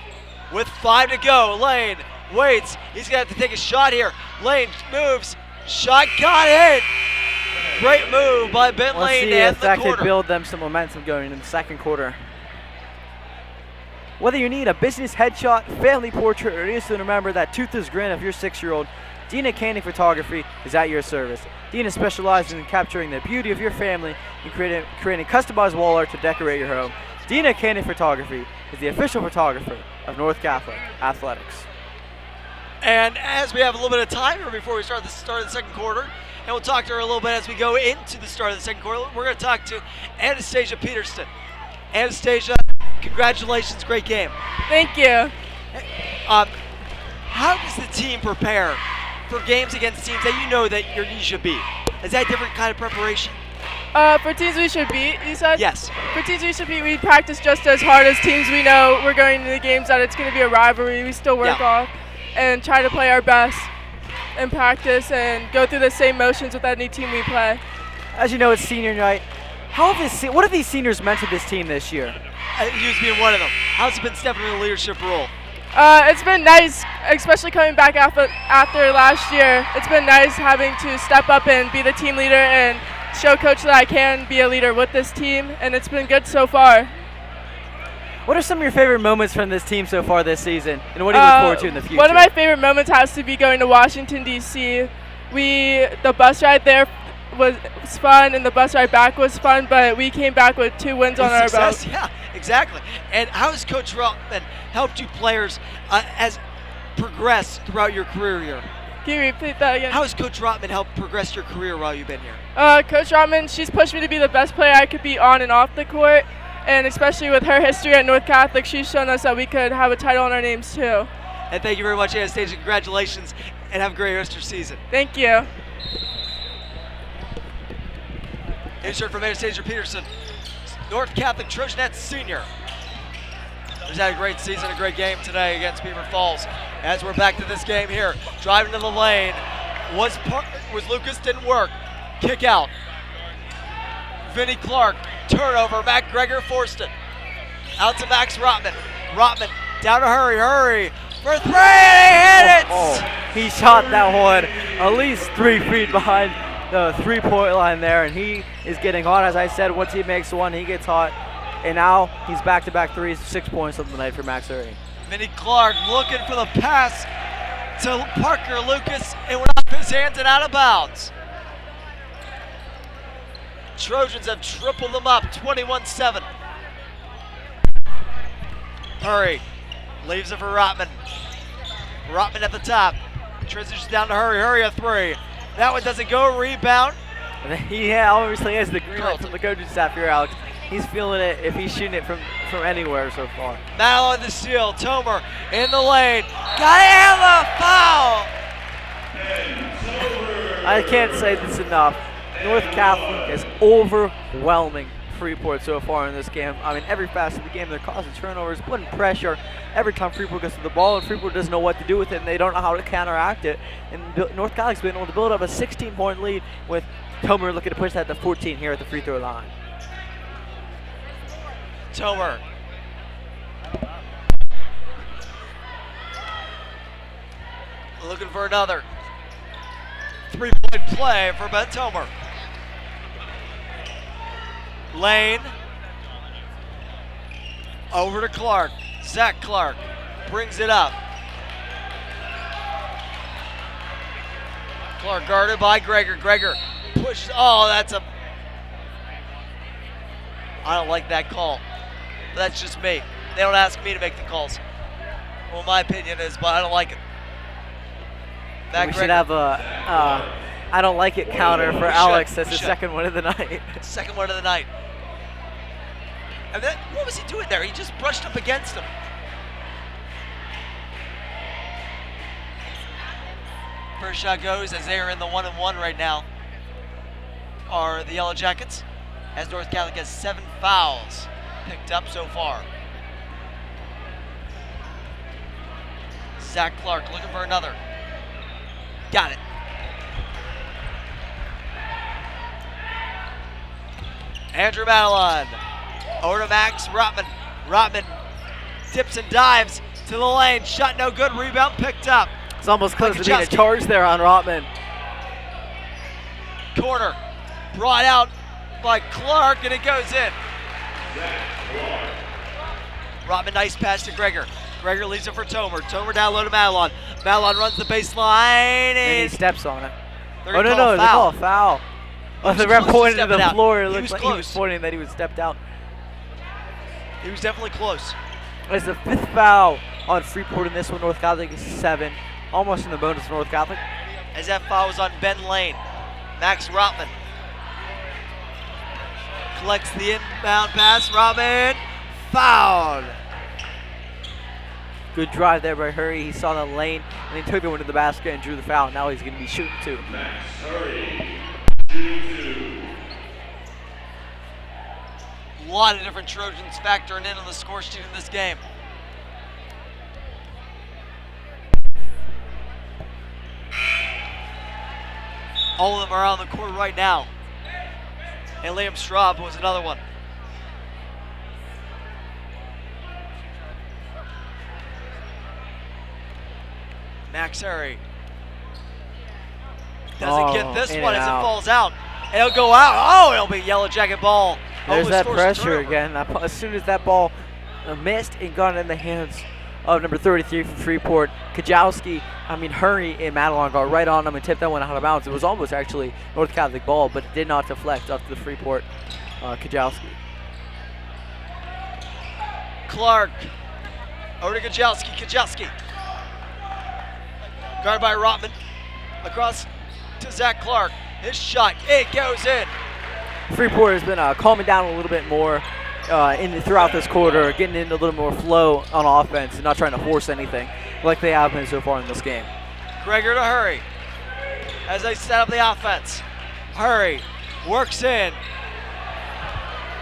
with 5 to go. Lane waits. He's going to have to take a shot here. Lane moves. Shot got in. Great move by Ben Let's Lane see to end if the that quarter. could build them some momentum going into the second quarter. Whether you need a business headshot, family portrait, or just to remember that toothless grin of your 6-year-old, Dina Canning Photography is at your service. Dina specializes in capturing the beauty of your family and creating customized wall art to decorate your home. Dina Canning Photography is the official photographer of North Catholic Athletics. And as we have a little bit of time here before we start the second quarter, and we'll talk to her a little bit as we go into the start of the second quarter, we're going to talk to Anastasia Peterston. Anastasia, congratulations, great game. Thank you. How does the team prepare for games against teams that you know that you should beat? Is that a different kind of preparation? For teams we should beat, you said? Yes. For teams we should beat, we practice just as hard as teams we know we're going into the games that it's going to be a rivalry. We still work off and try to play our best in practice and go through the same motions with any team we play. As you know, it's senior night. What have these seniors meant to this team this year? You being one of them. How's it been stepping in a leadership role? It's been nice, especially coming back after last year. It's been nice having to step up and be the team leader and show coach that I can be a leader with this team, and it's been good so far. What are some of your favorite moments from this team so far this season, and what do you look forward to in the future? One of my favorite moments has to be going to Washington, D.C. The bus ride there was fun, and the bus ride back was fun, but we came back with 2 wins on our belt. Yeah, exactly. And how has Coach Rotman helped you players as progress throughout your career here? Can you repeat that again? How has Coach Rotman helped progress your career while you've been here? Coach Rotman, she's pushed me to be the best player I could be on and off the court, and especially with her history at North Catholic, she's shown us that we could have a title on our names too. And thank you very much, Anastasia. Congratulations, and have a great rest of your season. Thank you. Insert from Anastasia Peterson, North Catholic Trojanette senior. He's had a great season, a great game today against Beaver Falls. As we're back to this game here, driving to the lane, was Lucas, didn't work. Kick out. Vinnie Clark, turnover, Matt Greger forced it. Out to Max Rotman. Rotman, down to Hurry for 3, and he hit it! He shot that one at least 3 feet behind the 3-point line there, and he is getting hot. As I said, once he makes one, he gets hot. And now he's back-to-back threes, 6 points of the night for Max Hurry. Vinnie Clark looking for the pass to Parker Lucas. It went off his hands and out of bounds. Trojans have tripled them up, 21-7. Hurry leaves it for Rotman. Rotman at the top. Transitions down to Hurry a 3. That one doesn't go, rebound. He obviously has the green light from the coaching staff here, Alex. He's feeling it if he's shooting it from anywhere so far. Mal on the steal, Tomer in the lane. Got it and the foul! I can't say this enough. North Catholic is overwhelming Freeport so far in this game. I mean, every facet of the game, they're causing turnovers, putting pressure every time Freeport gets to the ball, and Freeport doesn't know what to do with it, and they don't know how to counteract it. And North Catholic's been able to build up a 16-point lead with Tomer looking to push that to 14 here at the free throw line. Tomer. Looking for another. 3-point play for Ben Tomer. Lane. Over to Clark. Zach Clark brings it up. Clark guarded by Gregor. Gregor pushes. Oh, that's a. I don't like that call. That's just me. They don't ask me to make the calls. Well, my opinion is, but I don't like it. We should have a I don't like it counter for Alex. That's the second one of the night. Second one of the night. And then, what was he doing there? He just brushed up against him. First shot goes as they are in the 1-and-1 right now. Are the Yellow Jackets, as North Catholic has 7 fouls picked up so far. Zach Clark looking for another. Got it. Andrew Madelon. Over to Max Rotman. Rotman dips and dives to the lane. Shot no good. Rebound picked up. It's almost close to being a charge there on Rotman. Corner. Brought out by Clark, and it goes in. Rotman, nice pass to Gregor. Gregor leaves it for Tomer. Tomer down low to Madelon. Madelon runs the baseline. And he steps on it. Oh, no, they call a foul. Oh, the ref pointed to the floor. It He looked was like close. he was pointing that he was stepped out. He was definitely close. It's the 5th foul on Freeport in this one. North Catholic is 7. Almost in the bonus for North Catholic. As that foul was on Ben Lane. Max Rotman collects the inbound pass. Rotman fouled. Good drive there by Hurry. He saw the lane and he took it into the basket and drew the foul. Now he's going to be shooting 2. A lot of different Trojans factoring in on the score sheet in this game. All of them are on the court right now. And Liam Straub was another one. Max Harry doesn't get this one as it falls out. It'll go out. Oh, it'll be Yellow Jacket ball. There's that Almost forced pressure turnover. again. As soon as that ball missed and got in the hands of number 33 from Freeport, Hurry and Madelon got right on him and tipped that one out of bounds. It was almost actually North Catholic ball, but it did not deflect up to the Freeport Kajalski. Clark over to Kajalski. Kajalski guarded by Rotman. Across to Zach Clark. His shot, it goes in. Freeport has been calming down a little bit more throughout this quarter, getting into a little more flow on offense and not trying to force anything like they have been so far in this game. Gregor to Hurry as they set up the offense. Hurry works in.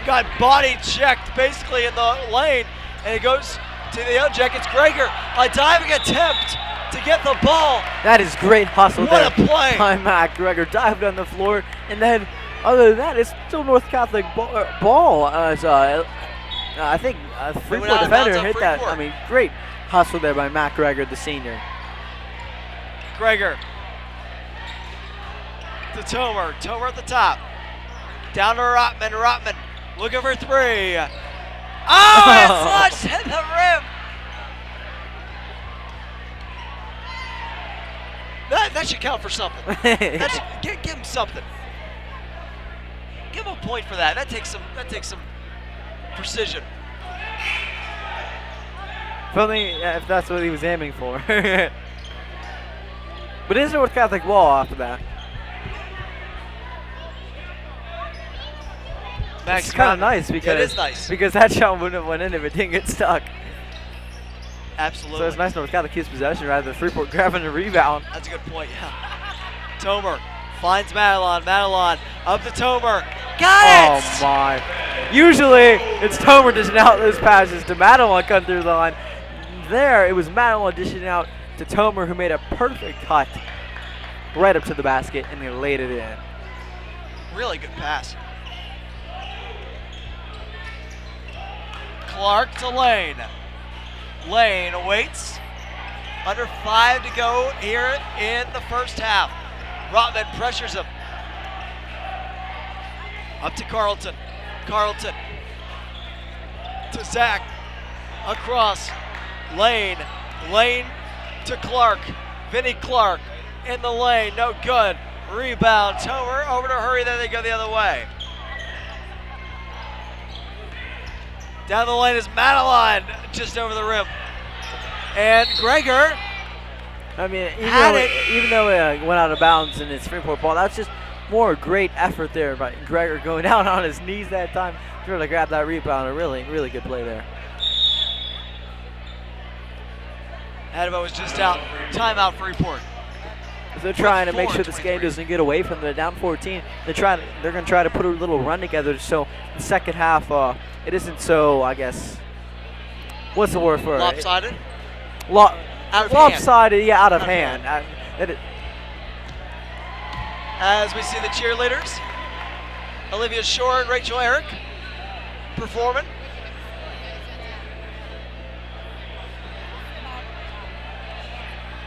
Got body checked basically in the lane, and it goes to the Yellow Jackets. Gregor, a diving attempt to get the ball. That is great hustle there. What a play. By Mac Gregor, dived on the floor, and then other than that, it's still North Catholic ball. I think Freeport defender hit that. Great hustle there by Mac Gregor, the senior. Gregor to Tomer. Tomer at the top. Down to Rotman. Rotman looking for 3. Oh, it's launched at the rim. That should count for something. Give him something. Give him a point for that. That takes some precision. If that's what he was aiming for. But it is North Catholic ball after that. Max, it's kind of nice because it is nice. Because that shot wouldn't have went in if it didn't get stuck. Absolutely. So it's nice North Catholic keeps possession rather than Freeport grabbing the rebound. That's a good point, yeah. Tomer finds Madelon. Madelon up to Tomer. Got it! Oh my. Usually it's Tomer dishing out those passes to Madelon cutting through the line. There it was Madelon dishing out to Tomer, who made a perfect cut right up to the basket and he laid it in. Really good pass. Clark to Lane. Lane waits. Under 5 to go here in the first half. Rotman pressures him. Up to Carlton. Carlton to Zach. Across. Lane. Lane to Clark. Vinnie Clark in the lane. No good. Rebound. Tomer over to Hurry. Then they go the other way. Down the lane is Madeline. Just over the rim. And Gregor. I mean, even though it went out of bounds in his Freeport ball, that's just more great effort there by Gregor going down on his knees that time, trying to grab that rebound. A really, really good play there. Adamo was just out. Timeout Freeport. They're trying to make sure this game doesn't get away from them. They're down 14. They're going to try to put a little run together so the second half it isn't so, I guess, what's the word for lopsided? it? Lopsided, yeah, out of hand. As we see the cheerleaders, Olivia Shore and Rachel Eric performing.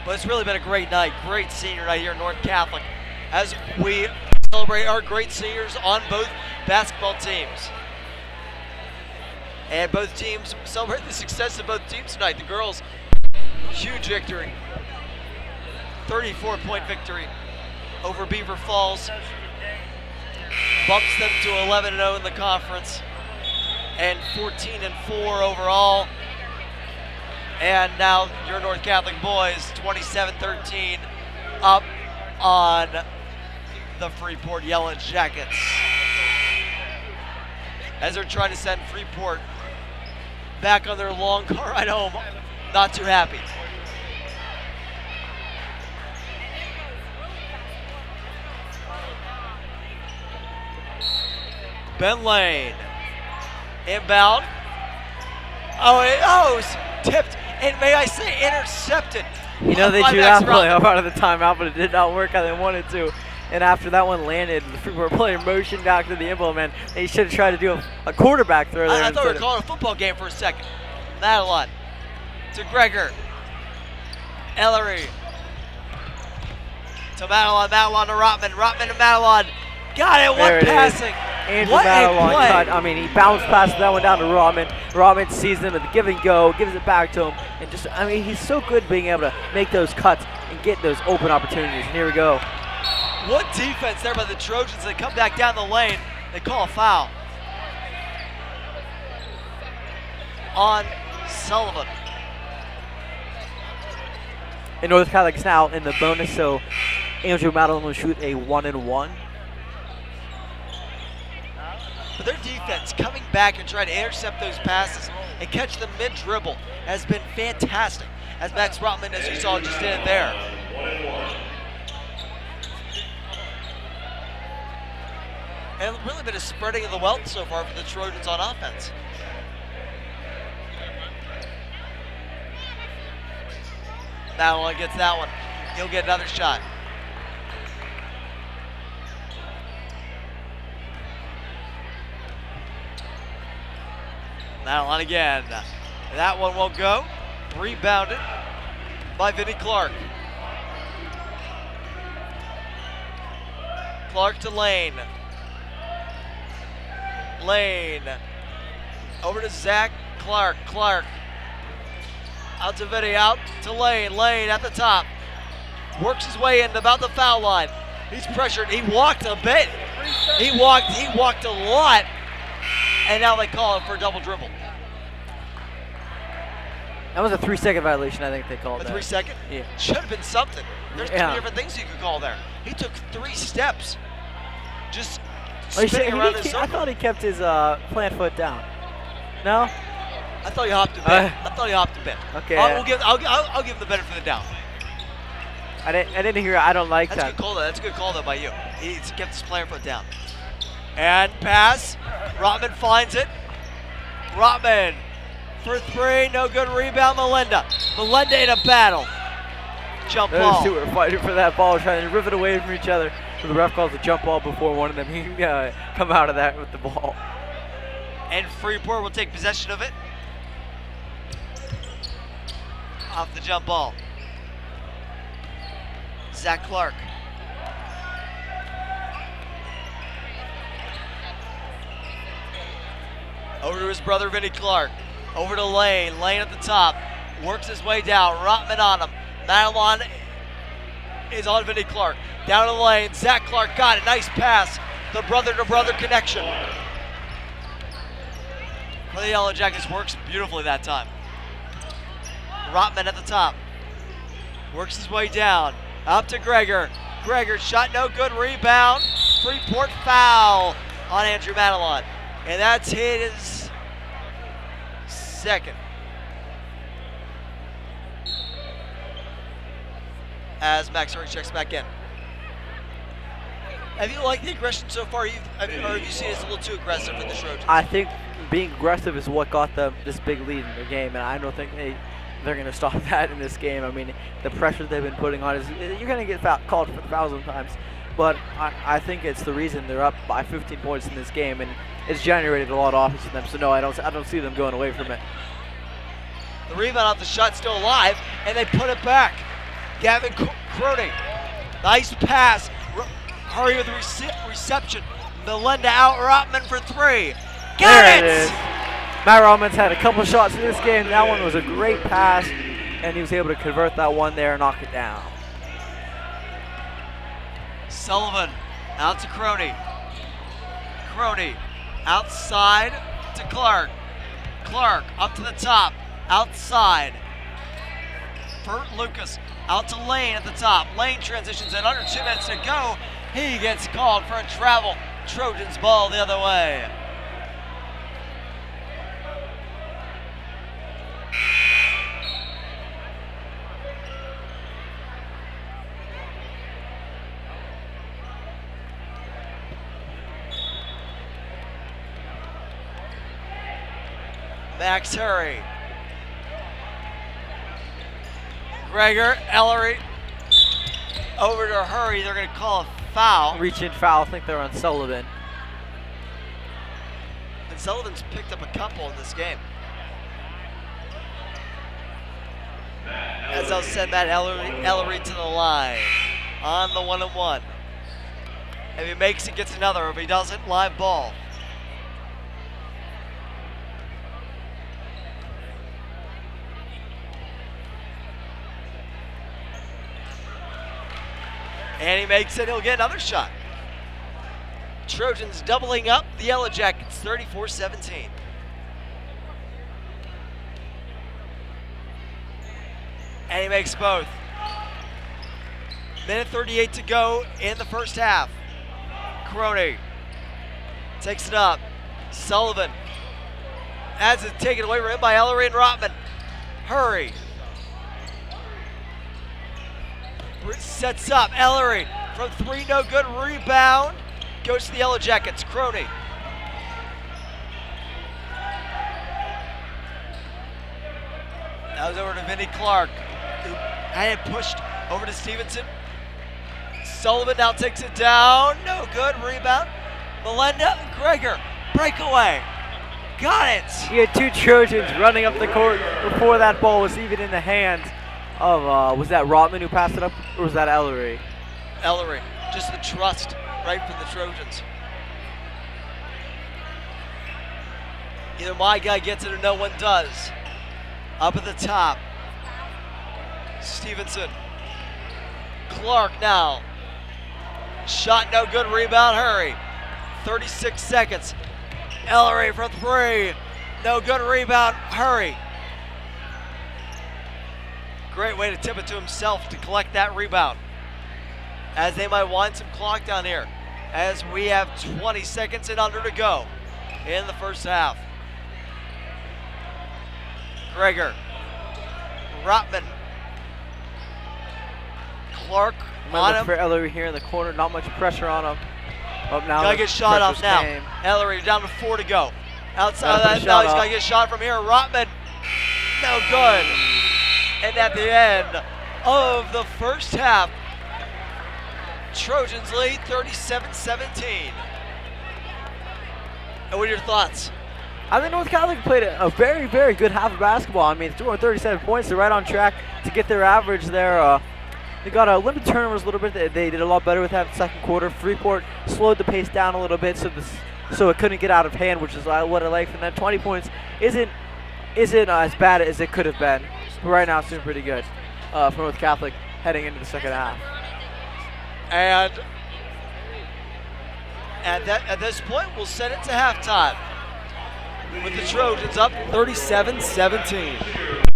But it's really been a great night, great senior night here at North Catholic as we celebrate our great seniors on both basketball teams. And both teams celebrate the success of both teams tonight. The girls, huge victory, 34-point victory over Beaver Falls. Bumps them to 11-0 in the conference and 14-4 overall. And now your North Catholic boys, 27-13, up on the Freeport Yellow Jackets. As they're trying to send Freeport back on their long car ride home, not too happy. Ben Lane, inbound. Oh, it's tipped, and may I say intercepted. You know they drew that play up out of the timeout, but it did not work how they wanted to. And after that one landed, the Freeport player motioned back to the inbound man. They should have tried to do a quarterback throw there. I thought we were calling a football game for a second. Madeline to Gregor. Ellery to Madeline. Madeline to Rotman. Rotman to Madeline. Got it. One passing. Andrew What Madeline a play. He bounced past that one down to Rotman. Rotman sees him at the give and go, gives it back to him, and just, he's so good being able to make those cuts and get those open opportunities. And here we go. What defense there by the Trojans. They come back down the lane. They call a foul on Sullivan. And North Catholic's now in the bonus, so Andrew Madeline will shoot a 1-and-1. But their defense coming back and trying to intercept those passes and catch them mid-dribble has been fantastic. As Max Rotman, as you saw, just did it there. And really been a spreading of the wealth so far for the Trojans on offense. Madeline gets that one. He'll get another shot. Madeline again. That one won't go. Rebounded by Vinnie Clark. Clark to Lane. Lane. Over to Zach Clark. Clark. Out to Vinnie. Out to Lane. Lane at the top. Works his way in about the foul line. He's pressured. He walked a bit. He walked a lot. And now they call him for a double dribble. That was a 3-second violation, I think they called that. 3 second? Yeah. Should have been something. There's 3 different things you could call there. He took 3 steps. Just spinning around his circle. I thought he kept his plant foot down. No? I thought he hopped a bit. Okay. I'll give him the benefit of the doubt. I didn't hear. I don't like That's that. a good call. That's a good call though by you. He's kept his player foot down. And pass. Rotman finds it. Rotman for 3. No good. Rebound. Melinda. Melinda in a battle. Jump ball. Those two were fighting for that ball, trying to rip it away from each other. So the ref calls a jump ball before one of them can come out of that with the ball. And Freeport will take possession of it off the jump ball. Zach Clark. Over to his brother, Vinnie Clark. Over to Lane. Lane at the top. Works his way down. Rotman on him. Madelon is on Vinnie Clark. Down the lane. Zach Clark got it. Nice pass. The brother-to-brother connection. For the Yellow Jackets, works beautifully that time. Rotman at the top. Works his way down. Up to Gregor. Gregor shot no good. Rebound. Freeport foul on Andrew Madelon. And that's his second. As Max Hurry checks back in. Have you liked the aggression so far? Or have you seen it's a little too aggressive for the Trojans? I think being aggressive is what got them this big lead in the game, and I don't think they're going to stop that in this game. I mean, the pressure they've been putting on is you're going to get called for fouls sometimes, but I think it's the reason they're up by 15 points in this game, and it's generated a lot of offense for them. So no, I don't see them going away from it. The rebound off the shot still alive, and they put it back. Gavin Crony, nice pass. Hurry with the reception. Melinda out, Rotman for three. Got it! Matt Rotman's had a couple shots in this game. That one was a great pass, and he was able to convert that one there and knock it down. Sullivan out to Crony. Crony outside to Clark. Clark up to the top, outside. Bert Lucas out to Lane at the top. Lane transitions in under 2 minutes to go. He gets called for a travel. Trojans ball the other way. Max Hurry. Gregor, Ellery, over to Hurry. They're going to call a foul. Reach-in foul. I think they're on Sullivan. And Sullivan's picked up a couple in this game. As I'll send that Ellery to the line on the 1-on-1. If he makes it, gets another. If he doesn't, live ball. And he makes it, he'll get another shot. Trojans doubling up the Yellow Jackets, 34-17. And he makes both. Minute 38 to go in the first half. Crony takes it up. Sullivan has it taken away from him by Ellery and Rotman. Hurry. Sets up, Ellery from three, no good, rebound, goes to the Yellow Jackets, Crony. That was over to Vinnie Clark, who had it pushed over to Stevenson. Sullivan now takes it down, no good, rebound. Melinda, Gregor, breakaway, got it. He had two Trojans running up the court before that ball was even in the hands of, was that Rotman who passed it up, or was that Ellery? Ellery, just the trust right from the Trojans. Either my guy gets it or no one does. Up at the top, Stevenson. Clark now. Shot no good, rebound, Hurry. 36 seconds. Ellery from three, no good, rebound, Hurry. Great way to tip it to himself to collect that rebound. As they might wind some clock down here. As we have 20 seconds and under to go in the first half. Gregor. Rotman. Clark on him. For Ellery here in the corner, not much pressure on him. Up now. Gotta get shot off now. Game. Ellery down to 4 to go. Outside of that, now he's gotta get shot from here. Rotman, no good. And at the end of the first half, Trojans lead 37-17. And what are your thoughts? I think North Catholic played a very, very good half of basketball. I mean, 237 points. They're right on track to get their average there. They got a limited turnovers a little bit. They did a lot better with that in the second quarter. Freeport slowed the pace down a little bit, so it couldn't get out of hand, which is what I like. And that 20 points isn't as bad as it could have been. But right now, it's doing pretty good for North Catholic heading into the second half. And at this point, we'll send it to halftime with the Trojans up 37-17.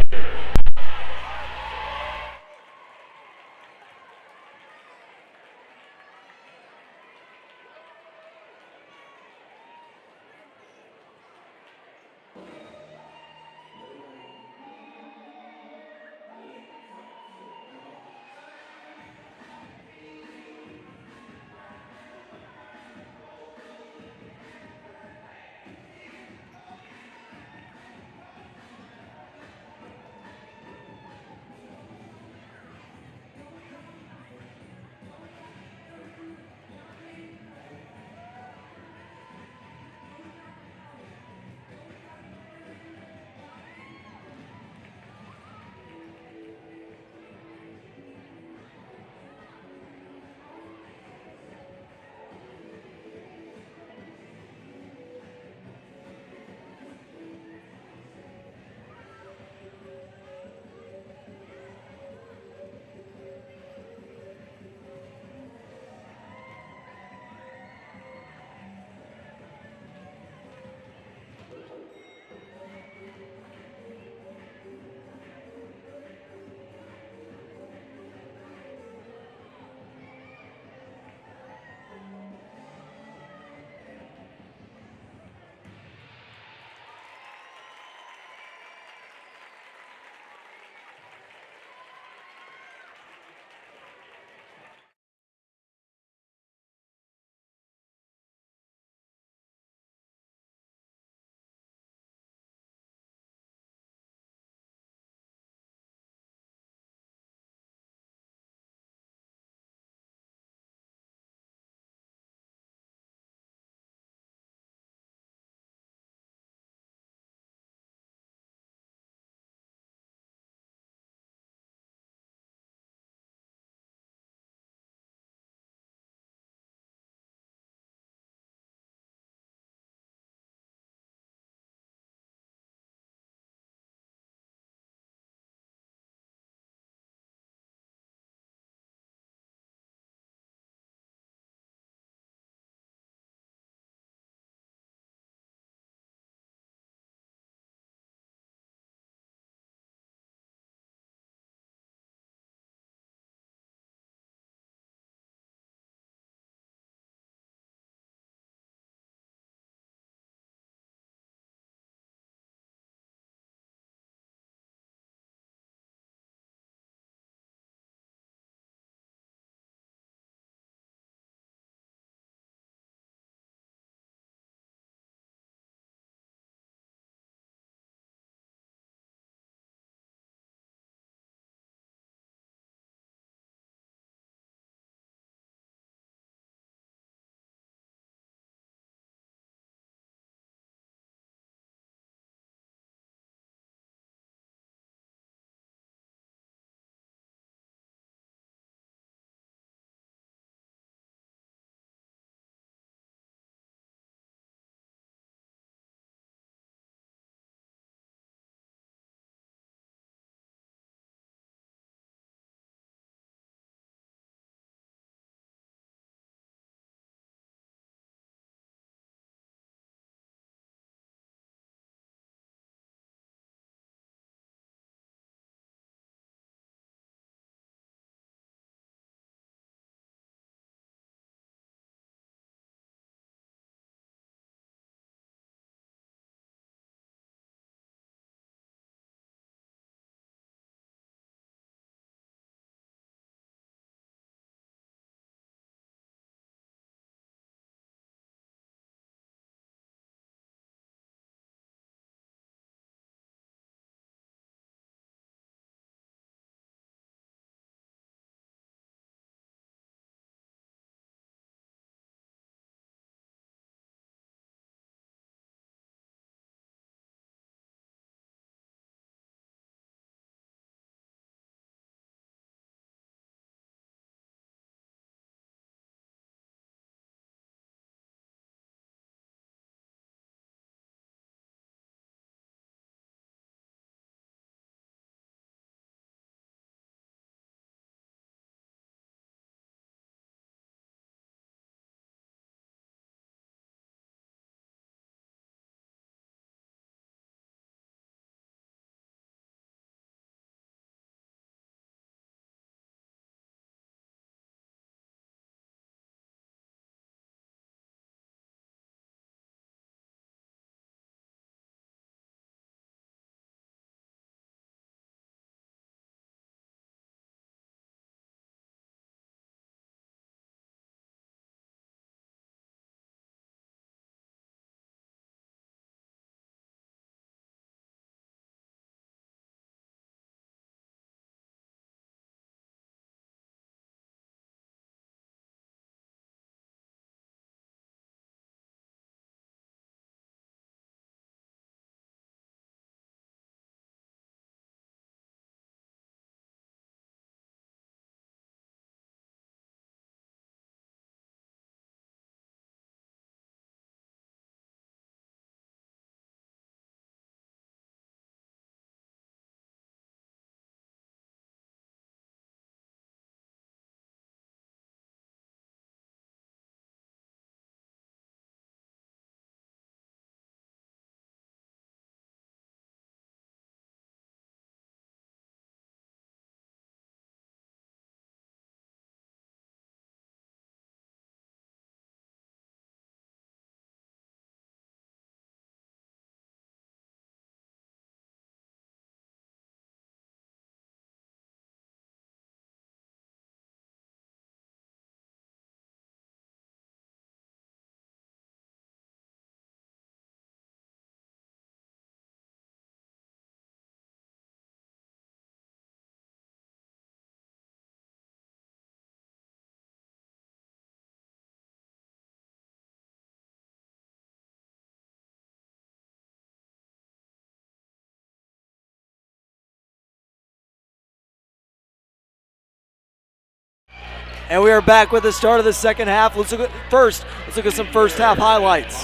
And we are back with the start of the second half. Let's look at some first half highlights.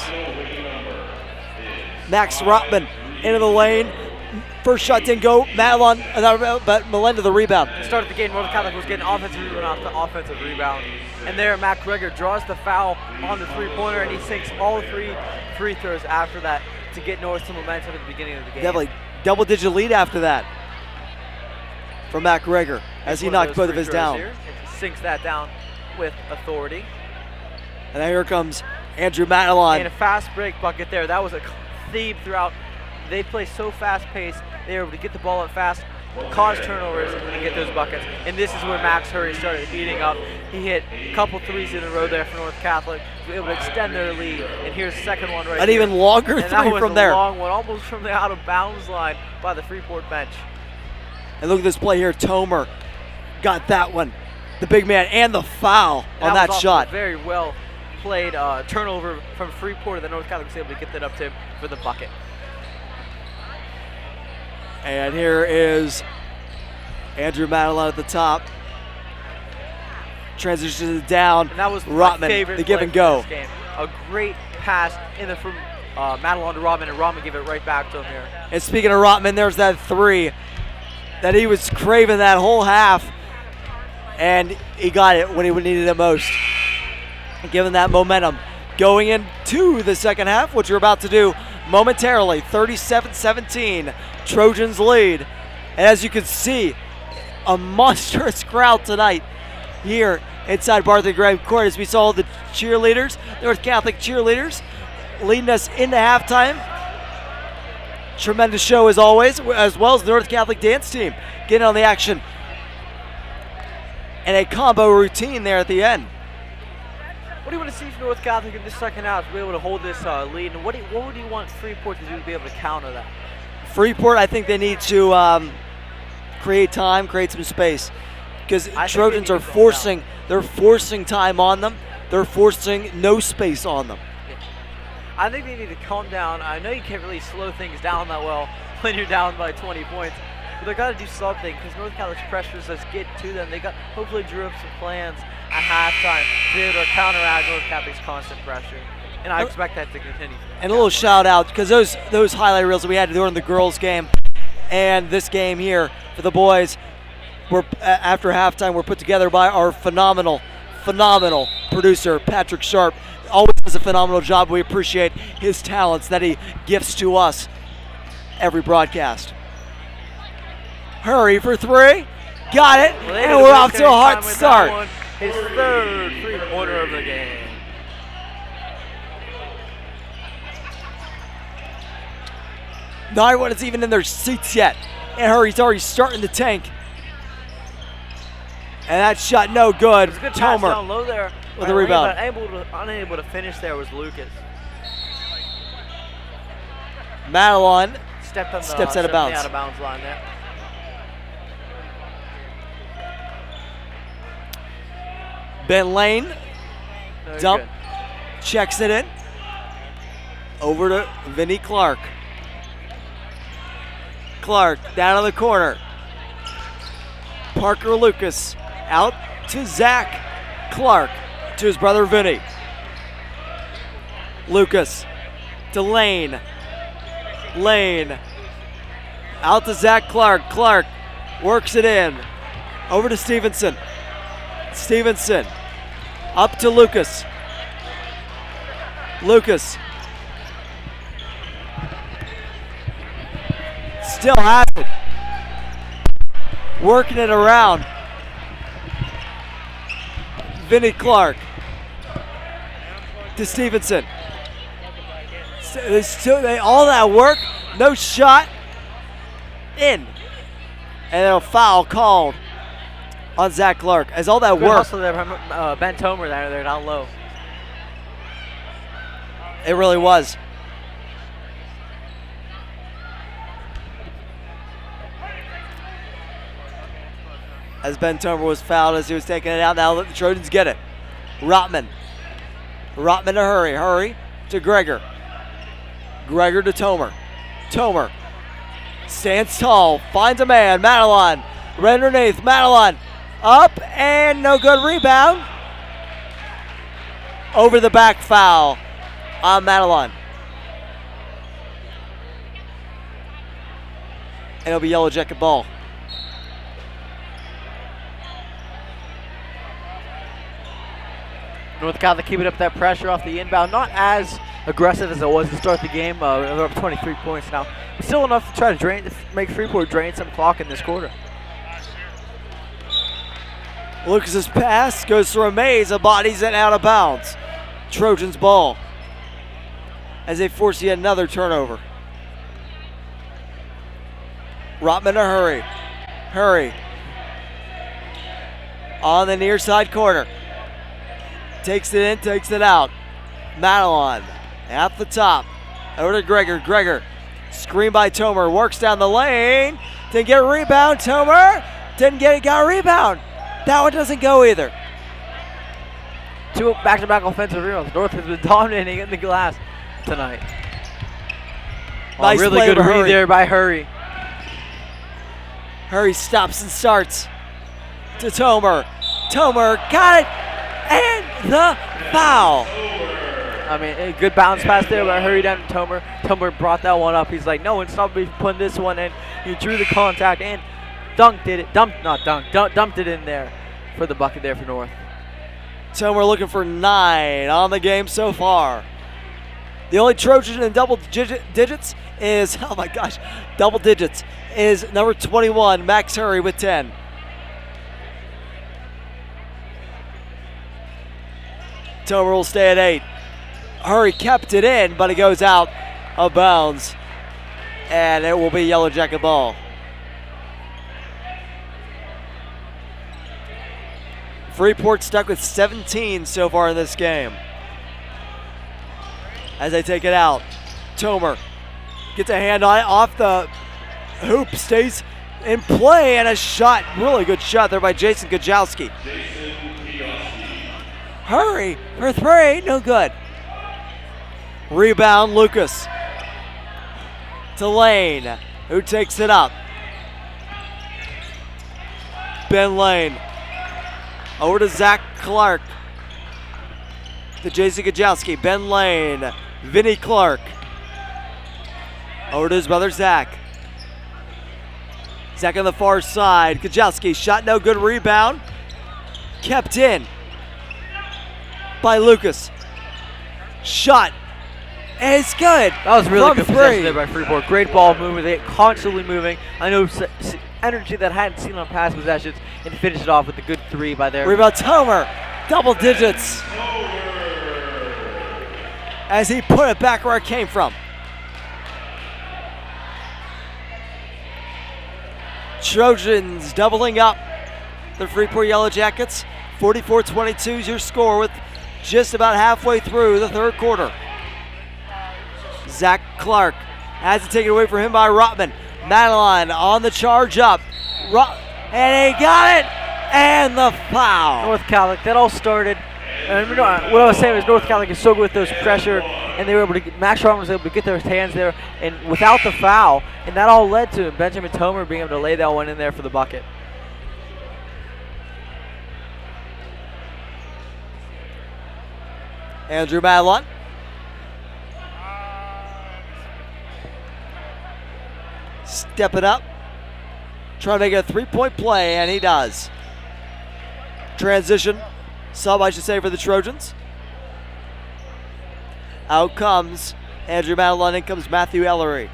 Max Rotman into the lane. First shot didn't go. Madeline, but Melinda the rebound. At the start of the game, North Catholic was getting offensive rebound after offensive rebound. And there, Matt Greger draws the foul on the three-pointer, and he sinks all three free throws after that to get North some momentum at the beginning of the game. Definitely double-digit lead after that for Matt Greger as he knocked both of his down. Here, sinks that down with authority. And here comes Andrew Madeline. And a fast break bucket there. That was a theme throughout. They play so fast-paced. They were able to get the ball up fast, cause turnovers, and get those buckets. And this is where Max Hurry started heating up. He hit a couple threes in a row there for North Catholic. He was able to extend their lead. And here's the second one right An here. even longer and three from there. That was a long one, almost from the out-of-bounds line by the Freeport bench. And look at this play here. Tomer got that one. The big man and the foul on that was shot. Very well played turnover from Freeport, and the North Catholic was able to get that up to him for the bucket. And here is Andrew Madeline at the top. Transitions down. And that was Rotman, my favorite the give play and go. for this game. A great pass from Madeline to Rotman, and Rotman gave it right back to him here. And speaking of Rotman, there's that three that he was craving that whole half. And he got it when he needed it most. Given that momentum. Going into the second half, which we're about to do momentarily. 37-17, Trojans lead. And as you can see, a monstrous crowd tonight here inside Barth and Graham Court as we saw the cheerleaders, North Catholic cheerleaders, leading us into halftime. Tremendous show as always, as well as the North Catholic dance team getting on the action. And a combo routine there at the end. What do you want to see from North Catholic in this second half to be able to hold this lead? And what would you want Freeport to do to be able to counter that? Freeport, I think they need to create time, create some space. Because Trojans are forcing time on them. They're forcing no space on them. I think they need to calm down. I know you can't really slow things down that well when you're down by 20 points. But they've got to do something because North Catholic's pressures us get to them. They hopefully drew up some plans at halftime to be able to counteract North Catholic's constant pressure. And I expect that to continue. And a little shout out because those highlight reels that we had during the girls' game and this game here for the boys were after halftime were put together by our phenomenal producer Patrick Sharp. Always does a phenomenal job. We appreciate his talents that he gifts to us every broadcast. Hurry for three. Got it. And we're off to a hot start. His third three-pointer of the game. Not everyone is even in their seats yet. And Hurry's already starting the tank. And that shot no good. It was a good pass down low there with a rebound. Unable to finish there was Lucas. Madeline steps out of bounds. Out of bounds line there. Ben Lane, dump, good. checks it in. Over to Vinnie Clark. Clark down in the corner. Parker Lucas out to Zach Clark to his brother Vinnie. Lucas to Lane. Lane out to Zach Clark. Clark works it in. Over to Stevenson. Stevenson up to Lucas. Lucas still has it. Working it around. Vinnie Clark to Stevenson. All that work, no shot, in. And a foul called on Zach Clark. As all that Good work. hustle there from Ben Tomer there down low. It really was. As Ben Tomer was fouled as he was taking it out. Now let the Trojans get it. Rotman. Rotman to Hurry. Hurry to Greger. Greger to Tomer. Tomer stands tall. Finds a man. Madeline. Right underneath. Madeline Up and no good. Rebound. Over the back foul on Madelon. And it'll be Yellow Jacket ball. North Catholic keeping up that pressure off the inbound. Not as aggressive as it was to start the game. They're up 23 points now. But still enough to try to make Freeport drain some clock in this quarter. Lucas's pass goes through a maze of bodies and out of bounds. Trojans ball as they force yet another turnover. Rotman to Hurry. Hurry. On the near side corner. Takes it in, takes it out. Madelon at the top. Over to Gregor. Gregor. Screen by Tomer. Works down the lane. Didn't get a rebound. Tomer. Didn't get it. Got a rebound. That one doesn't go either. 2 back-to-back offensive rebounds. North has been dominating in the glass tonight. Nice really play good by read Hurry. there by Hurry. Hurry stops and starts to Tomer. Tomer got it, and the foul. I mean, a good bounce pass there by Hurry down to Tomer. Tomer brought that one up. He's like, no, it's not me putting this one in. He drew the contact and dumped it in there for the bucket there for North. Tomer looking for 9 on the game so far. The only Trojan in double digits is, oh my gosh, double digits is number 21, Max Hurry with 10. Tomer will stay at 8. Hurry kept it in, but it goes out of bounds. And it will be Yellow Jacket ball. Freeport stuck with 17 so far in this game. As they take it out, Tomer gets a hand on it, off the hoop, stays in play, and a shot, really good shot there by Jason Kajowski. Hurry for 3, no good. Rebound, Lucas to Lane, who takes it up. Ben Lane over to Zach Clark. To Jason Kajowski, Ben Lane, Vinny Clark. Over to his brother Zach. Zach on the far side. Kajowski, shot no good, rebound. Kept in by Lucas. Shot. And it's good. That was really from good 3. possession there by Freeport. Great ball movement. They constantly moving. I know energy that I hadn't seen on past possessions, and finished it off with a good 3 by there. Rebound Tomer, double digits. As he put it back where it came from. Trojans doubling up the Freeport Yellow Jackets. 44-22 is your score with just about halfway through the third quarter. Zach Clark has it taken away from him by Rotman. Madelon on the charge up. And he got it! And the foul. North Catholic, that all started. And what I was saying was North Catholic is so good with those pressure, and they were able to Max Sharman was able to get their hands there, and without the foul, and that all led to Benjamin Tomer being able to lay that one in there for the bucket. Andrew Madelon. Step it up. Trying to make it a 3-point play, and he does. Transition. Sub, I should say, for the Trojans. Out comes Andrew Madelon. In comes Matthew Ellery.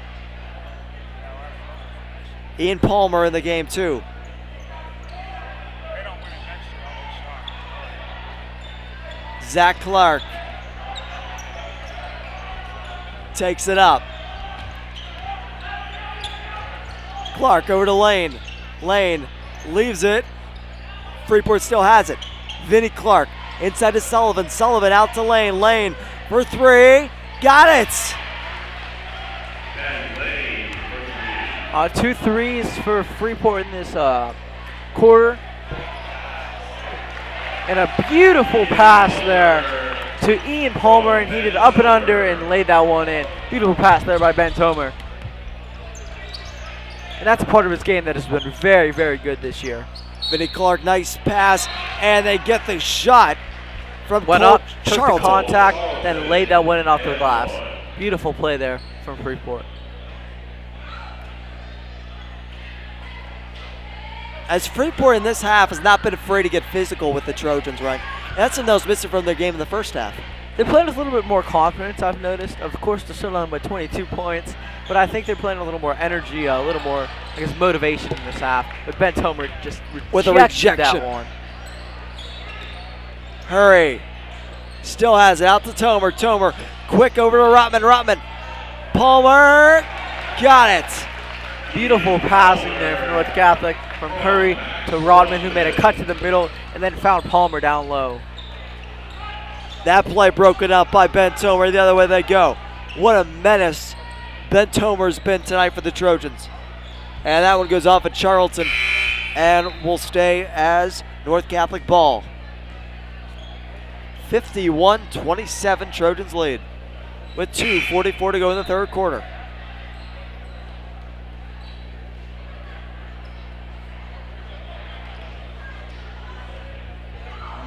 Ian Palmer in the game, too. Zach Clark takes it up. Clark over to Lane. Lane leaves it. Freeport still has it. Vinny Clark inside to Sullivan. Sullivan out to Lane. Lane for 3. Got it! 2 threes for Freeport in this quarter. And a beautiful pass there to Ian Palmer, and he did up and under and laid that one in. Beautiful pass there by Ben Tomer. And that's a part of his game that has been very, very good this year. Vinnie Clark, nice pass, and they get the shot from Went Cole up, took the Charlton. contact, then laid that one in off the glass. Beautiful play there from Freeport. As Freeport in this half has not been afraid to get physical with the Trojans, right? That's something that was missing from their game in the first half. They played with a little bit more confidence, I've noticed. Of course, they're still on by 22 points, but I think they're playing a little more energy, a little more, I guess, motivation in this half. But Ben Tomer just with a rejected rejection. that one. Hurry. Still has it out to Tomer. Tomer, quick over to Rotman. Rotman. Palmer. Got it. Beautiful passing there from North Catholic, from Hurry to Rodman, who made a cut to the middle and then found Palmer down low. That play broken up by Ben Tomer. The other way they go. What a menace Ben Tomer's been tonight for the Trojans. And that one goes off at Charlton and will stay as North Catholic ball. 51-27 Trojans lead with 2:44 to go in the third quarter.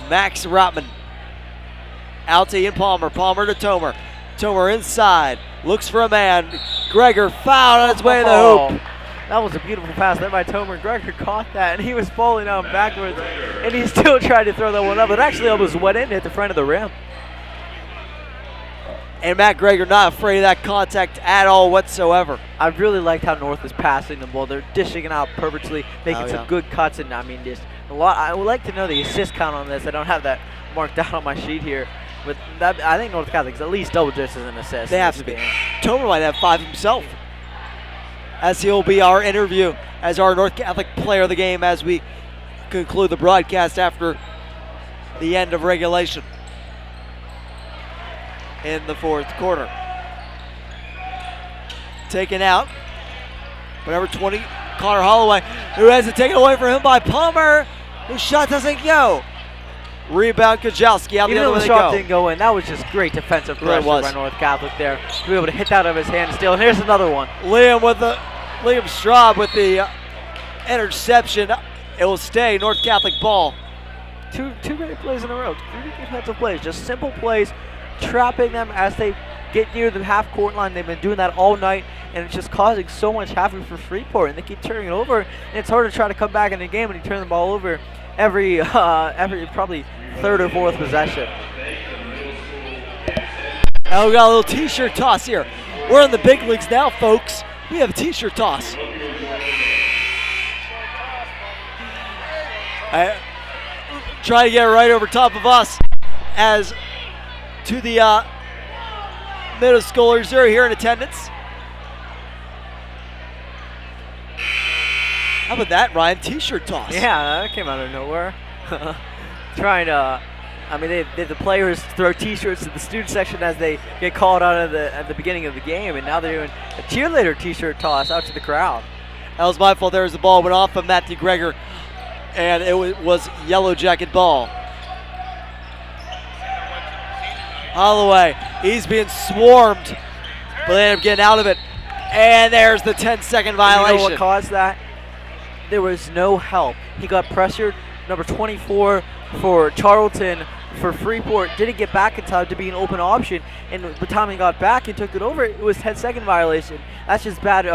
Max Rotman out to Ian Palmer. Palmer to Tomer. Tomer inside. Looks for a man. Gregor fouled on his way to the hoop. That was a beautiful pass there by Tomer. Gregor caught that, and he was falling down backwards, and he still tried to throw that one up. It actually almost went in at the front of the rim. And Matt Gregor not afraid of that contact at all whatsoever. I really liked how North is passing the ball. They're dishing it out purposely, making some good cuts, and I mean, just a lot. I would like to know the assist count on this. I don't have that marked down on my sheet here, but that, I think North Catholic's at least double digits in assists. They have to be. Tomer might have 5 himself, as he'll be our interview as our North Catholic player of the game as we conclude the broadcast after the end of regulation in the fourth quarter. Taken out, number 20, Connor Holloway, who has it taken away from him by Palmer, whose shot doesn't go. Rebound, Kajalski out the other way they go. Even though the shot didn't go in, that was just great defensive pressure by North Catholic there to be able to hit that out of his hand still. And here's another one. Liam Straub with the interception. It will stay North Catholic ball. Two great plays in a row. 3 defensive plays, just simple plays, trapping them as they get near the half-court line. They've been doing that all night, and it's just causing so much havoc for Freeport. And they keep turning it over, and it's hard to try to come back in the game when you turn the ball over every probably third or fourth possession. And we got a little t-shirt toss here. We're in the big leagues now, folks. We have a t-shirt toss. Try to get it right over top of us as to the middle schoolers who are here in attendance. How about that, Ryan? T-shirt toss. Yeah, that came out of nowhere. Trying to, I mean, the players throw T-shirts to the student section as they get called out at the beginning of the game, and now they're doing a cheerleader T-shirt toss out to the crowd. That was my fault there as the ball went off of Matthew Gregor, and it was Yellow Jacket ball. Holloway, he's being swarmed, but they end up getting out of it. And there's the 10-second violation. You know what caused that? There was no help. He got pressured. Number 24 for Charlton for Freeport didn't get back in time to be an open option, and by the time he got back and took it over, it was 10-second violation. That's just bad,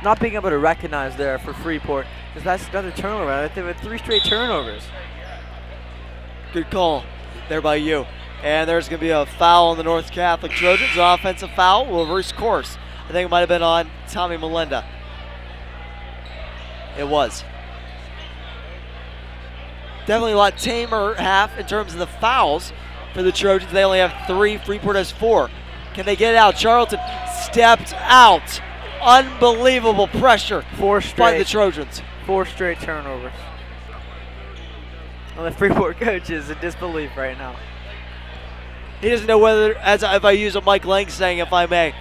not being able to recognize there for Freeport, because that's another turnover. They had 3 straight turnovers. Good call there by you. And there's going to be a foul on the North Catholic Trojans, an offensive foul, will reverse course. I think it might have been on Tommy Melinda. It was. Definitely a lot tamer half in terms of the fouls for the Trojans. They only have 3, Freeport has 4. Can they get it out? Charlton stepped out. Unbelievable pressure by the Trojans. 4 straight turnovers. Well, the Freeport coach is in disbelief right now. He doesn't know whether, as if I use a Mike Lang saying, if I may,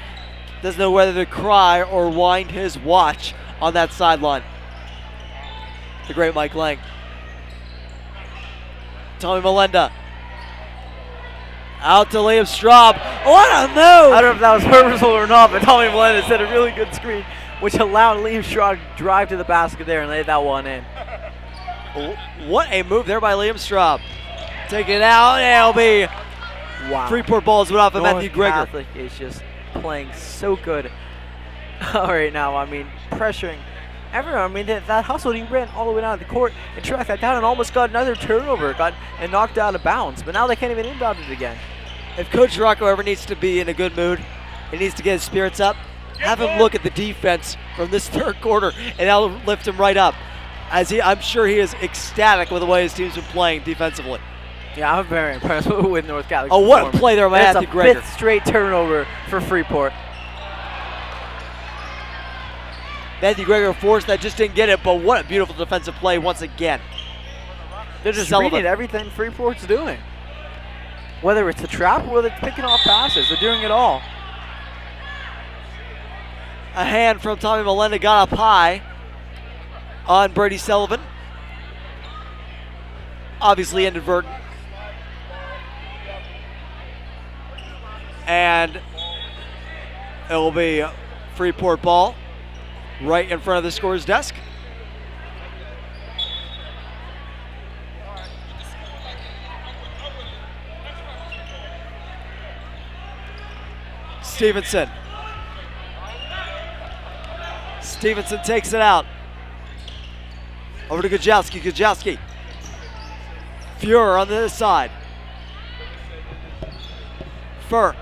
doesn't know whether to cry or wind his watch on that sideline. The great Mike Lang. Tommy Melinda. Out to Liam Straub. What a move! I don't know if that was purposeful or not, but Tommy Melinda set a really good screen, which allowed Liam Straub to drive to the basket there and lay that one in. What a move there by Liam Straub. Take it out, and it'll be Freeport balls went off of Matthew Greger. Catholic is just playing so good right now. I mean, pressuring everyone. I mean, that hustle, he ran all the way down the court and tracked that down and almost got another turnover, and knocked out of bounds. But now they can't even inbound it again. If Coach Rocco ever needs to be in a good mood, he needs to get his spirits up, have him look at the defense from this third quarter, and that'll lift him right up. I'm sure he is ecstatic with the way his team's been playing defensively. Yeah, I'm very impressed with North Catholic. Oh, what a play there by Matthew Greger. That's a 5th straight turnover for Freeport. Matthew Greger forced that, just didn't get it, but what a beautiful defensive play once again. They're just reading everything Freeport's doing. Whether it's a trap or whether it's picking off passes, they're doing it all. A hand from Tommy Melenda got up high on Brady Sullivan. Obviously inadvertent. And it will be Freeport ball right in front of the scorer's desk. Stevenson. Stevenson takes it out. Over to Gajowski. Gajowski. Fuhrer on the other side. Fur.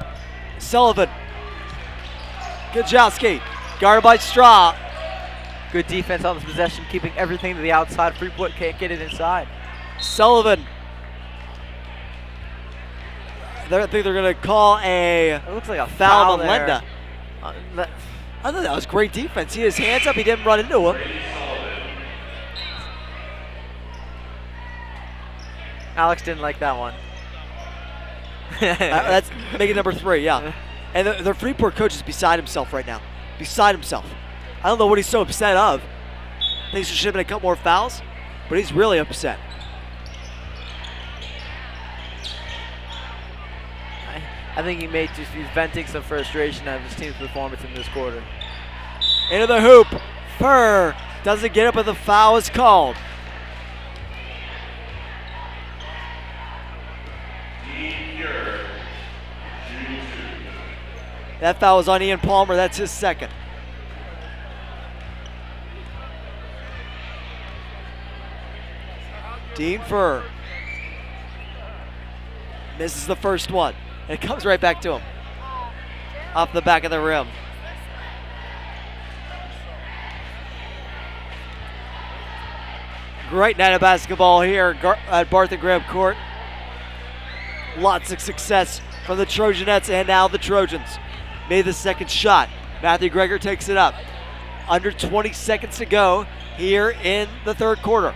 Sullivan. Gajowski. Guarded by Straw. Good defense on this possession, keeping everything to the outside. Freeport can't get it inside. Sullivan. I think they're going to call It looks like a foul foul on there. Lenda. I thought that was great defense. He had his hands up. He didn't run into him. Alex didn't like that one. That's making number 3, yeah. And the Freeport coach is beside himself right now. Beside himself. I don't know what he's so upset of. Thinks there should have been a couple more fouls, but he's really upset. I think he's venting some frustration at his team's performance in this quarter. Into the hoop. Fur doesn't get it, but the foul is called. That foul was on Ian Palmer. That's his second. Dean Fur misses the first one. And it comes right back to him. Off the back of the rim. Great night of basketball here at Barth and Graham Court. Lots of success from the Trojanettes and now the Trojans. Made the second shot. Matthew Greger takes it up. Under 20 seconds to go here in the third quarter.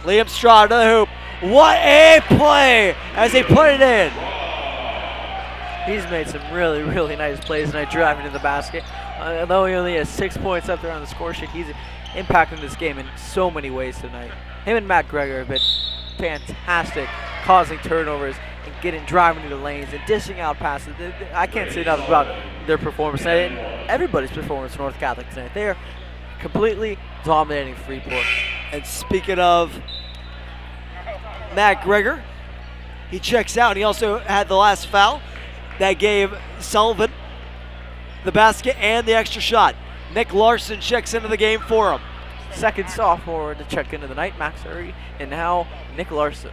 Liam Straw to the hoop. What a play as they put it in. He's made some really, really nice plays tonight driving to the basket. Although he only has 6 points up there on the score sheet, he's impacting this game in so many ways tonight. Him and Matt Greger have been fantastic, causing turnovers and driving to the lanes and dishing out passes. I can't say enough about their performance tonight and everybody's performance for North Catholic tonight. They are completely dominating Freeport. And speaking of Matt Greger, he checks out. He also had the last foul that gave Sullivan the basket and the extra shot. Nick Larson checks into the game for him. Second sophomore to check into the night, Max Hurry, and now Nick Larson.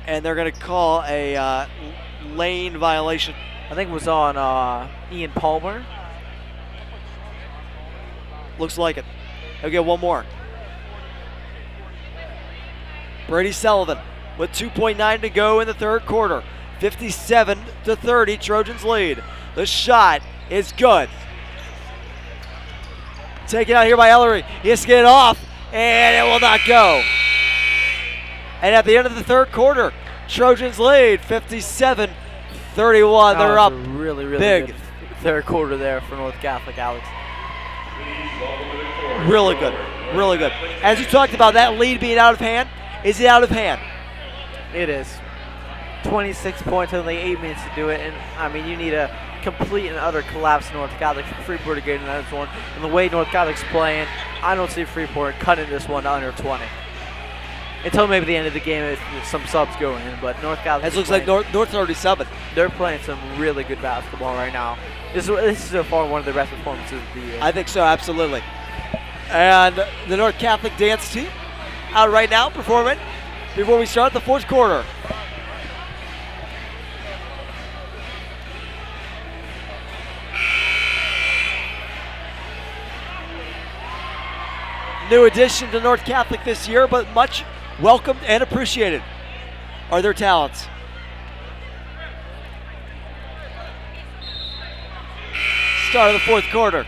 And they're going to call a lane violation. I think it was on Ian Palmer. Looks like it. They'll get one more. Brady Sullivan with 2.9 to go in the third quarter. 57-30, Trojans lead. The shot is good. Taken out here by Ellery. He has to get it off, and it will not go. And at the end of the third quarter, Trojans lead 57-31. They're up really big. Good third quarter there for North Catholic, Alex. Really good, really good. As you talked about, that lead being out of hand, is it out of hand? It is. 26 points, only 8 minutes to do it, and I mean, you need to complete and utter collapse in North Catholic. Freeport again in that one. And the way North Catholic's playing, I don't see Freeport cutting this one to under 20. Until maybe the end of the game, if some subs go in. But North Catholic. It looks like North 37. They're playing some really good basketball right now. This is so far one of the best performances of the year. I think so, absolutely. And the North Catholic dance team out right now performing before we start the fourth quarter. New addition to North Catholic this year, but much welcomed and appreciated are their talents. Start of the fourth quarter.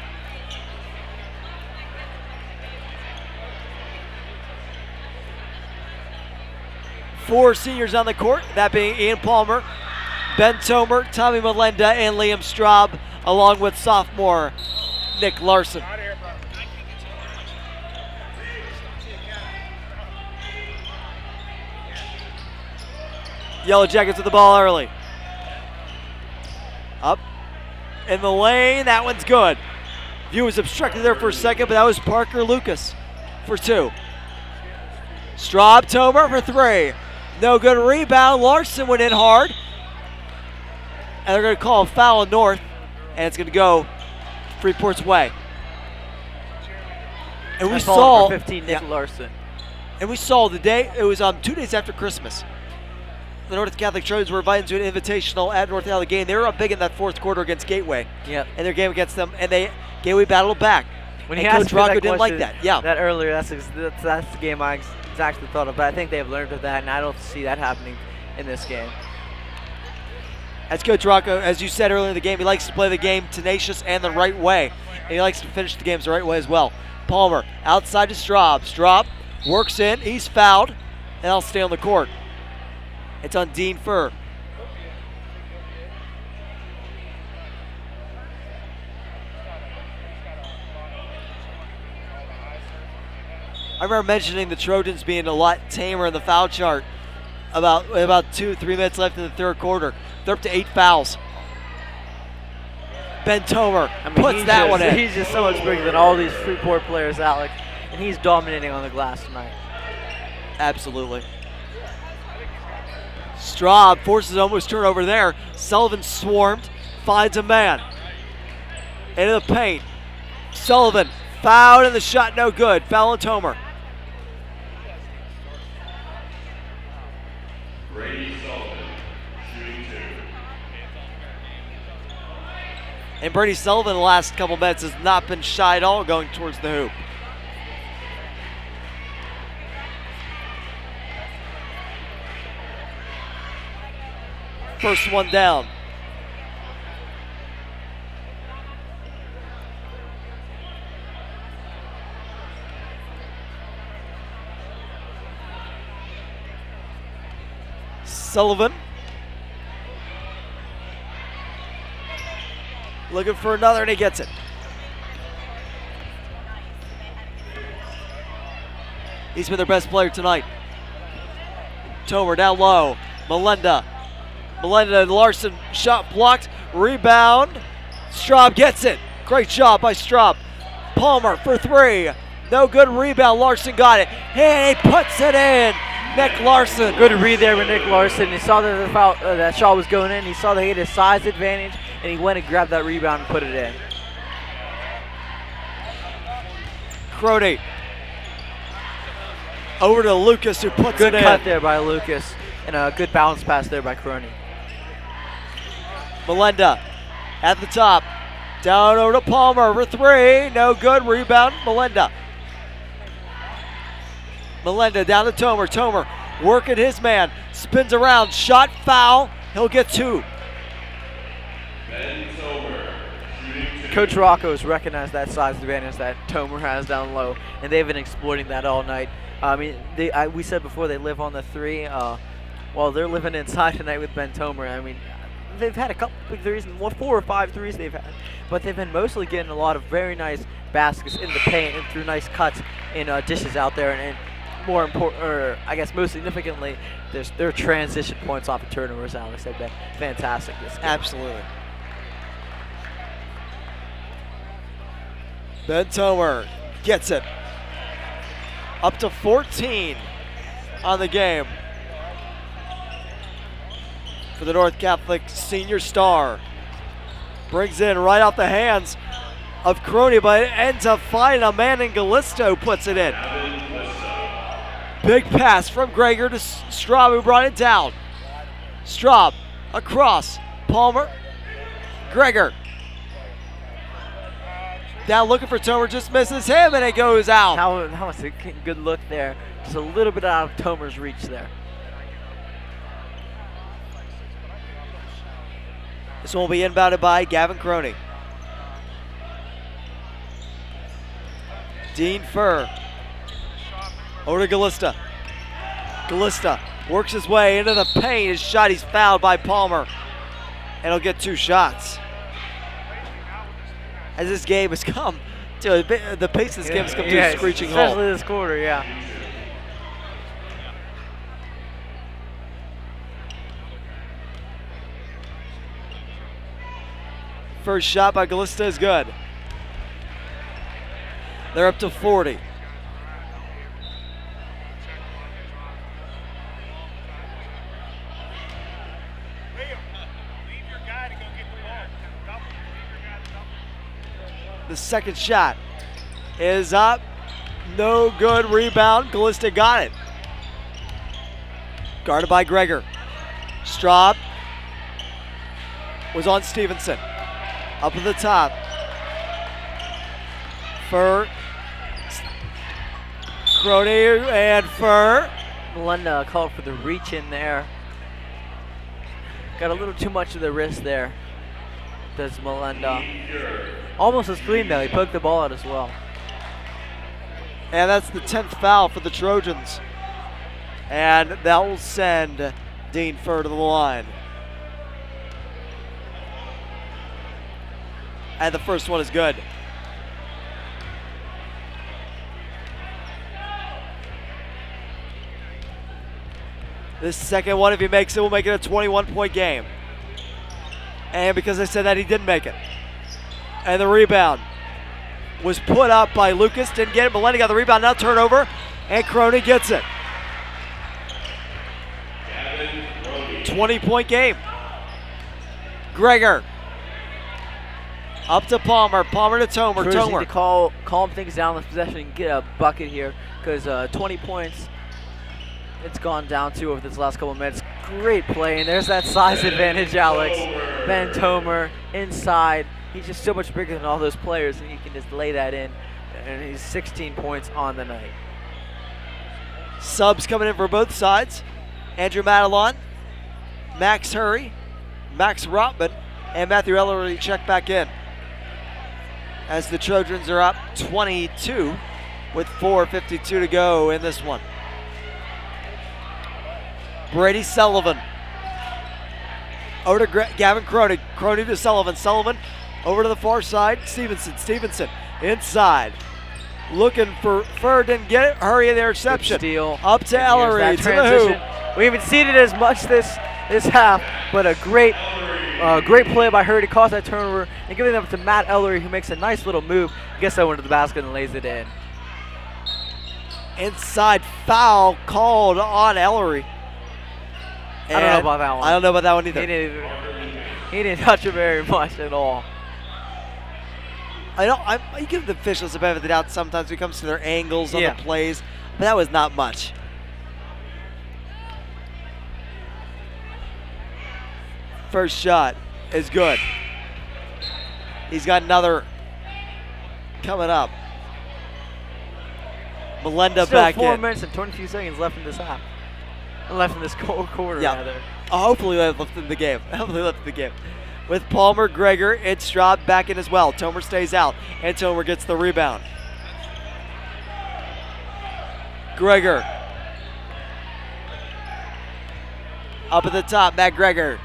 Four seniors on the court, that being Ian Palmer, Ben Tomer, Tommy Melenda, and Liam Straub, along with sophomore Nick Larson. Yellow Jackets with the ball early. Up in the lane, that one's good. View was obstructed there for a second, but that was Parker Lucas for two. Straub Tomer for three. No good rebound. Larson went in hard. And they're going to call a foul on North, and it's going to go Freeport's way. And we saw 15 Nick Larson. And we saw the day, it was 2 days after Christmas. The North Catholic Trojans were invited to an invitational at North Catholic game. They were up big in that fourth quarter against Gateway. Yep. And their game against them, and Gateway battled back. When and Coach Rocco didn't like that. Yeah. That earlier, that's the game I exactly thought of. But I think they've learned of that, and I don't see that happening in this game. As Coach Rocco, as you said earlier in the game, he likes to play the game tenacious and the right way. And he likes to finish the games the right way as well. Palmer outside to Straub. Straub works in. He's fouled, and I'll stay on the court. It's on Dean Furr. I remember mentioning the Trojans being a lot tamer in the foul chart about 2-3 minutes left in the third quarter. They're up to 8 fouls. Ben Tomer puts that one in. He's just so much bigger than all these Freeport players, Alex, and he's dominating on the glass tonight. Absolutely. Straub forces almost turnover there. Sullivan swarmed, finds a man. Into the paint. Sullivan fouled and the shot no good. Foul on Tomer. And Brady Sullivan the last couple minutes has not been shy at all going towards the hoop. First one down. Sullivan looking for another, and he gets it. He's been their best player tonight. Tomer down low. Melenda and Larson, shot blocked, rebound. Straub gets it. Great job by Straub. Palmer for three. No good rebound. Larson got it. And he puts it in. Nick Larson. Good read there with Nick Larson. He saw that that shot was going in. He saw that he had a size advantage, and he went and grabbed that rebound and put it in. Crody. Over to Lucas, who puts it in. Good cut there by Lucas, and a good bounce pass there by Crony. Melenda at the top. Down over to Palmer for three. No good. Rebound. Melenda down to Tomer. Tomer working his man. Spins around. Shot, foul. He'll get two. Coach Rocco has recognized that size advantage that Tomer has down low, and they've been exploiting that all night. I mean, we said before they live on the three. Well, they're living inside tonight with Ben Tomer. I mean, they've had a couple big threes, 4 or 5 threes they've had, but they've been mostly getting a lot of very nice baskets in the paint and through nice cuts and dishes out there. And more important, or I guess most significantly, their transition points off of turnovers, Alex, have been fantastic this game. Absolutely. Ben Tomer gets it. Up to 14 on the game for the North Catholic senior star. Brings it in right out the hands of Crony, but it ends up finding a man in Gallisto, puts it in. Big pass from Greger to Straub, who brought it down. Straub across. Palmer. Greger. Down looking for Tomer, just misses him, and it goes out. That was a good look there. Just a little bit out of Tomer's reach there. This one will be inbounded by Gavin Crony. Dean Furr. Over to Gallista. Gallista works his way into the paint. His shot, he's fouled by Palmer. And he'll get 2 shots. As this game has come to the pace of this game has come to a screeching halt. Especially this quarter, yeah. First shot by Gallista is good. They're up to 40. The second shot is up. No good. Rebound. Gallista got it. Guarded by Greger. Straub was on Stevenson. Up at the top. Furr. Crony and Furr. Melinda called for the reach in there. Got a little too much of the wrist there. Does Melinda. Almost as clean though. He poked the ball out as well. And that's the 10th foul for the Trojans. And that will send Dean Furr to the line. And the first one is good. This second one, if he makes it, will make it a 21-point game. And because I said that, he didn't make it. And the rebound was put up by Lucas. Didn't get it. Melinda got the rebound. Now turnover. And Crony gets it. 20-point game. Greger. Up to Palmer. Palmer to Tomer. Trojans need Tomer. to calm things down this possession and get a bucket here because 20 points it's gone down to over this last couple of minutes. Great play, and there's that size advantage, Alex. Ben Tomer inside. He's just so much bigger than all those players, and you can just lay that in. And he's 16 points on the night. Subs coming in for both sides. Andrew Madelon, Max Hurry, Max Rotman, and Matthew Ellery check back in. As the Trojans are up 22 with 4:52 to go in this one. Brady Sullivan. Over to Gavin Crony. Crony to Sullivan. Sullivan over to the far side. Stevenson. Stevenson inside. Looking for Furr. Didn't get it. Hurry in the interception. Good steal. Up to Ellery. To the hoop. We haven't seen it as much this half, but a great play by Hurry to cause that turnover and giving it up to Matt Ellery, who makes a nice little move. Gets that one to the basket and lays it in. Inside foul called on Ellery. I don't know about that one. I don't know about that one either. He didn't touch it very much at all. I give the officials the benefit of the doubt sometimes when it comes to their angles on the plays, but that was not much. First shot is good. He's got another coming up. Melinda Still back in. 4 minutes and 22 seconds left in this half. Left in this quarter, rather. Hopefully left in the game. Hopefully left in the game. With Palmer, Greger, it's Straub back in as well. Tomer stays out, and Tomer gets the rebound. Greger. Up at the top, Matt Greger.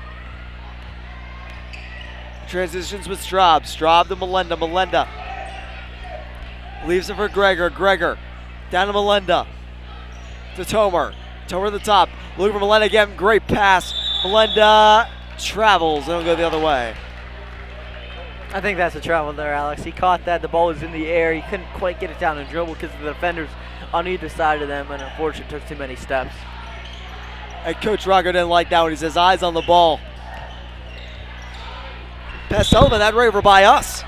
Transitions with Straub. Straub to Melinda. Melinda leaves it for Greger. Greger down to Melinda. To Tomer. Tomer at the top. Looking for Melinda again. Great pass. Melinda travels. It'll go the other way. I think that's a travel there, Alex. He caught that. The ball was in the air. He couldn't quite get it down and dribble because the defenders on either side of them, and unfortunately took too many steps. And Coach Rocco didn't like that when he says eyes on the ball. Pass Sullivan, that right over by us.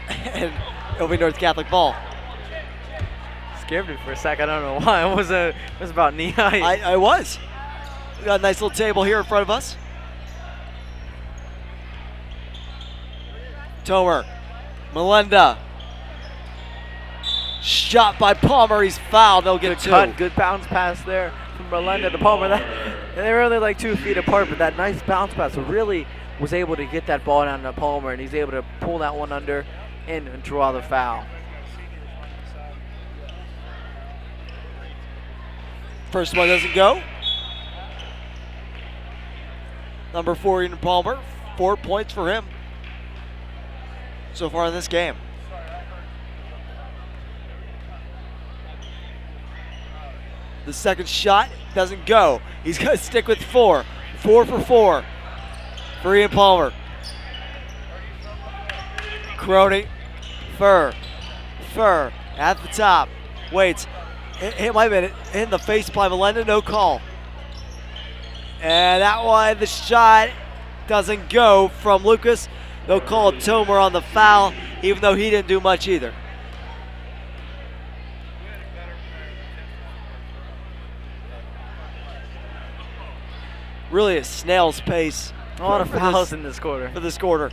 And it'll be North Catholic ball. Scared me for a sec. I don't know why. It was about knee height. I was. We got a nice little table here in front of us. Tomer. Melinda. Shot by Palmer. He's fouled. They'll get a two. Cut. Good bounce pass there from Melinda to Palmer. They were only like 2 feet apart, but that nice bounce pass really was able to get that ball down to Palmer, and he's able to pull that one under and draw the foul. First one doesn't go. Number 4, Ian Palmer. 4 points for him so far in this game. The second shot doesn't go. He's going to stick with 4. 4 for 4 for Ian Palmer. Crony, Fur at the top. Waits. It might have been in the face by Melinda, no call. And that one, the shot doesn't go from Lucas. They'll call Tomer on the foul, even though he didn't do much either. Really a snail's pace. A lot of fouls in this quarter. For this quarter.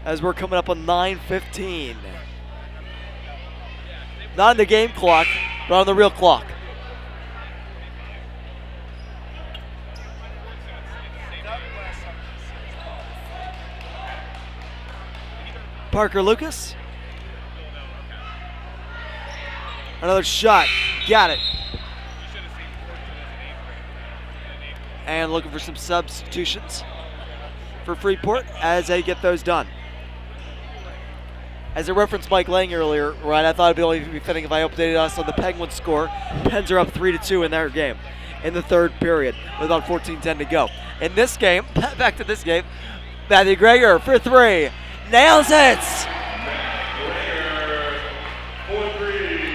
As we're coming up on 9:15. Not on the game clock, but on the real clock. Parker Lucas. Another shot. Got it. And looking for some substitutions for Freeport as they get those done. As I referenced Mike Lang earlier, Ryan, I thought it'd be fitting if I updated us on the Penguins score. Pens are up 3-2 in their game in the third period with about 14:10 to go. In this game, back to this game, Matthew Greger for 3. Nails it!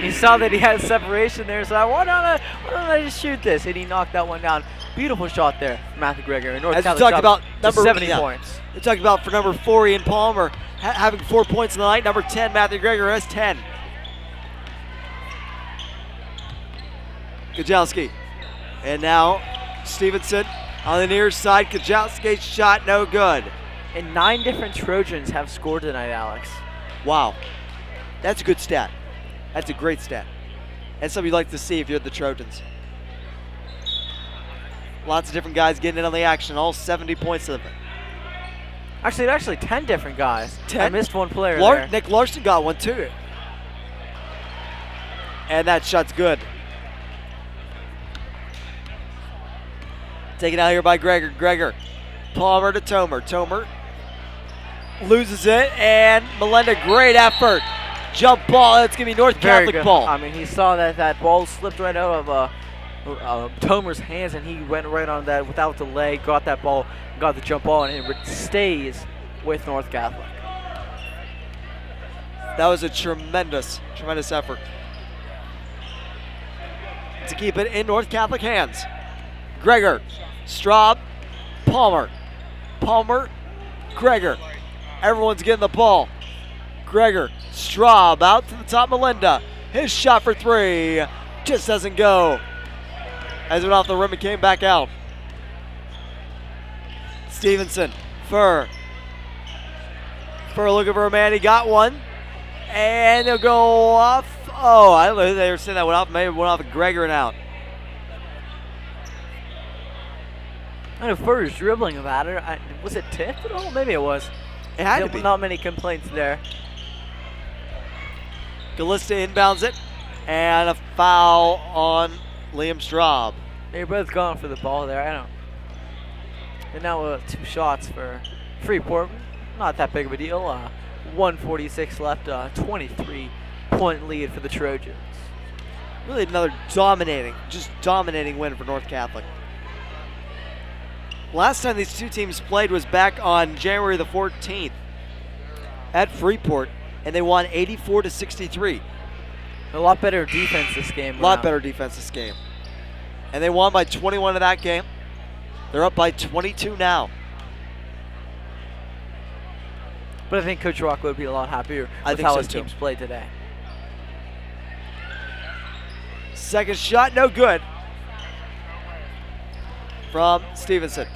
He saw that he had separation there, so why don't I just shoot this? And he knocked that one down. Beautiful shot there, Matthew Greger. And North As we Catholic talked about number 70 points. We're talking about for number 4, Ian Palmer, having 4 points in the night. Number 10, Matthew Greger, has 10. Kajalski. And now Stevenson on the near side. Kajalski's shot no good. And 9 different Trojans have scored tonight, Alex. Wow. That's a good stat. That's a great stat. And something you'd like to see if you're the Trojans. Lots of different guys getting in on the action, all 70 points of it. Actually 10 different guys. 10? I missed one player there. Nick Larson got one too. And that shot's good. Taken out here by Greger. Greger. Palmer to Tomer. Tomer loses it, and Melinda, great effort. Jump ball, it's going to be North Catholic ball. I mean, he saw that ball slipped right out of Tomer's hands, and he went right on that without delay, got that ball, got the jump ball, and it stays with North Catholic. That was a tremendous effort to keep it in North Catholic hands. Greger, Straub, Palmer. Palmer, Greger. Everyone's getting the ball. Greger, Straub out to the top, Melinda. His shot for 3 just doesn't go. As it went off the rim, it came back out. Stevenson, Fur looking for a man, he got one. And they'll go off. Oh, I don't know who they were saying that went off. Maybe it went off of Greger and out. I know Fur was dribbling about it. Was it tipped at all? Maybe it was. It had to be. Not many complaints there. Galista inbounds it. And a foul on Liam Straub. They're both going for the ball there. I don't. And now 2 shots for Freeport. Not that big of a deal. 1:46 left. 23-point lead for the Trojans. Really another dominating win for North Catholic. Last time these two teams played was back on January the 14th at Freeport, and they won 84-63. A lot better defense this game. A lot better defense this game. And they won by 21 in that game. They're up by 22 now. But I think Coach Rock would be a lot happier with how his teams played today. Second shot, no good. From Stevenson.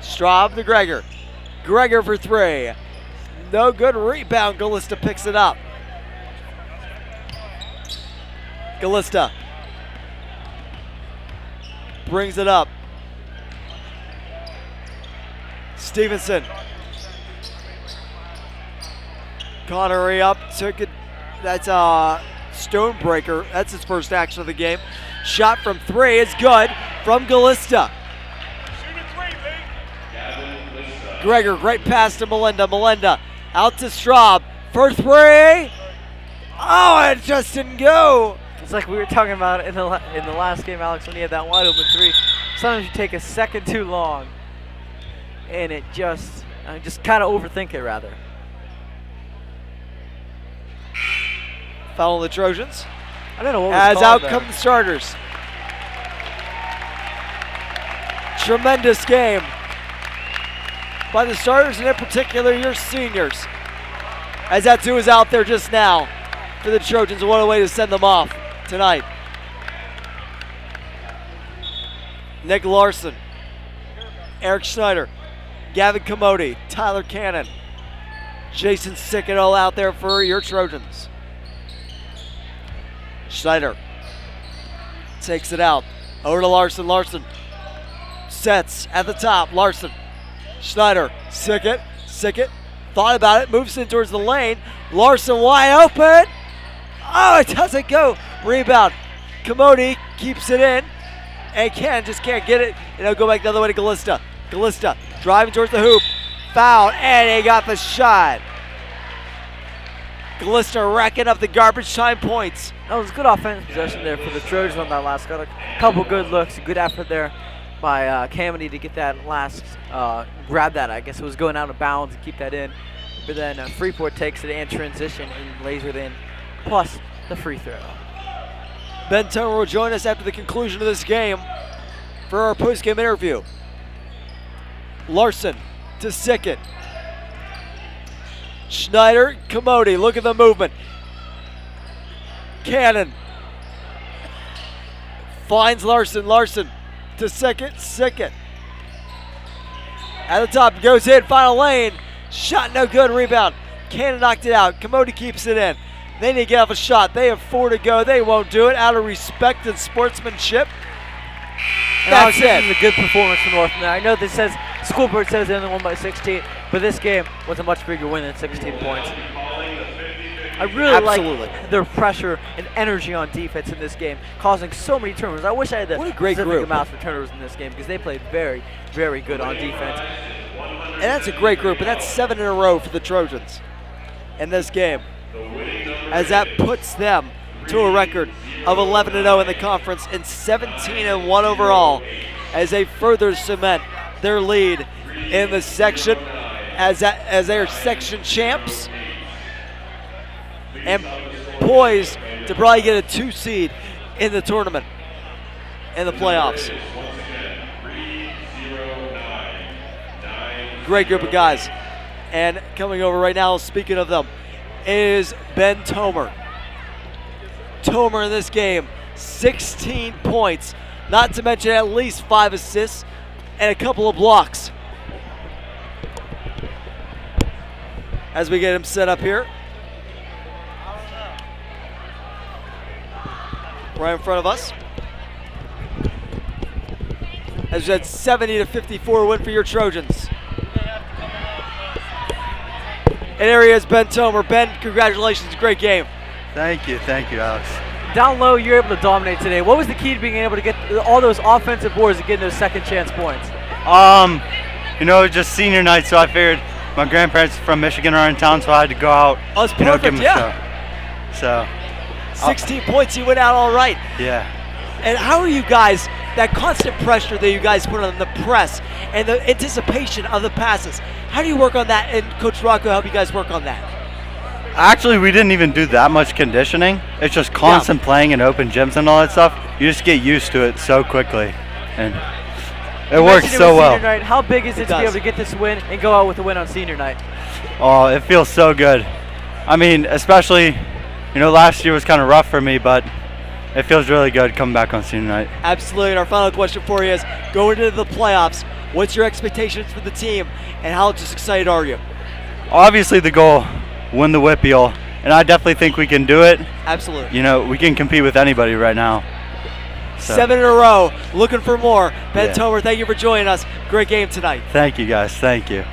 Straub to Gregor. Gregor for three. No good. Rebound. Galista picks it up. Galista brings it up. Stevenson. Connery up. Took it. That's Stonebreaker. That's his first action of the game. Shot from three is good from Galista. Gregor, great pass to Melinda. Melinda out to Straub for three. Oh, it just didn't go. It's like we were talking about in the last game, Alex, when he had that wide open three. Sometimes you take a second too long, and it just kind of overthink it rather. Foul on the Trojans. I don't know what was as called out come the starters. Tremendous game by the starters, and in particular your seniors. As that two is out there just now for the Trojans. What a way to send them off tonight. Nick Larson, Eric Schneider, Gavin Commodi, Tyler Cannon, Jason Sickett all out there for your Trojans. Schneider takes it out. Over to Larson. Larson sets at the top. Larson. Schneider. Sickett. Sickett thought about it. Moves in towards the lane. Larson wide open. Oh, it doesn't go. Rebound. Commodi keeps it in. And Cannon just can't get it. And it'll go back the other way to Galista. Galista driving towards the hoop. Foul. And he got the shot. Galista racking up the garbage time points. That was good offensive possession there for the Trojans on that last. Got a couple good looks, good effort there by Camedy to get that last, grab that. I guess it was going out of bounds and keep that in. But then Freeport takes it and transition and lays it in, plus the free throw. Ben Tomer will join us after the conclusion of this game for our post-game interview. Larson to Sickett. Schneider, Commodi, look at the movement. Cannon finds Larson. Larson to Sickett. Sickett at the top, goes in, final lane. Shot no good, rebound. Cannon knocked it out. Commodi keeps it in. They need to get off a shot. They have 4 to go. They won't do it out of respect and sportsmanship. That's it. This is a good performance from Northman. I know this says, School Board says they only won by 16, but this game was a much bigger win than 16 points. I really like their pressure and energy on defense in this game, causing so many turnovers. I wish I had the specific amounts of turnovers in this game because they played very, very good on defense. And that's a great group, and that's 7 in a row for the Trojans in this game, as that puts them to a record of 11-0 in the conference and 17-1 overall, as they further cement their lead in the section as they are section champs and poised to probably get a 2 seed in the tournament in the playoffs. Great group of guys. And coming over right now, speaking of them, is Ben Tomer. Tomer in this game, 16 points, not to mention at least 5 assists and a couple of blocks. As we get him set up here. Right in front of us. As that 70-54 win for your Trojans. And here he is, Ben Tomer. Ben, congratulations, great game. Thank you, Alex. Down low, you're able to dominate today. What was the key to being able to get all those offensive boards and getting those second chance points? Just senior night, so I figured my grandparents from Michigan are in town, so I had to go out. Oh, that's perfect, give them yeah. So 16 points, you went out all right. Yeah. And how are you guys that constant pressure that you guys put on the press and the anticipation of the passes. How do you work on that? And Coach Rocco help you guys work on that? Actually, we didn't even do that much conditioning. It's just constant playing in open gyms and all that stuff. You just get used to it so quickly, and it works so well. Senior night. How big is it to be able to get this win and go out with a win on senior night? Oh, it feels so good. I mean, especially, last year was kind of rough for me, but it feels really good coming back on senior night. Absolutely. And our final question for you is, going into the playoffs, what's your expectations for the team, and how just excited are you? Obviously, the goal, win the WPIAL, and I definitely think we can do it. Absolutely. We can compete with anybody right now. So. 7 in a row, looking for more. Ben Yeah. Tomer, thank you for joining us. Great game tonight. Thank you, guys. Thank you.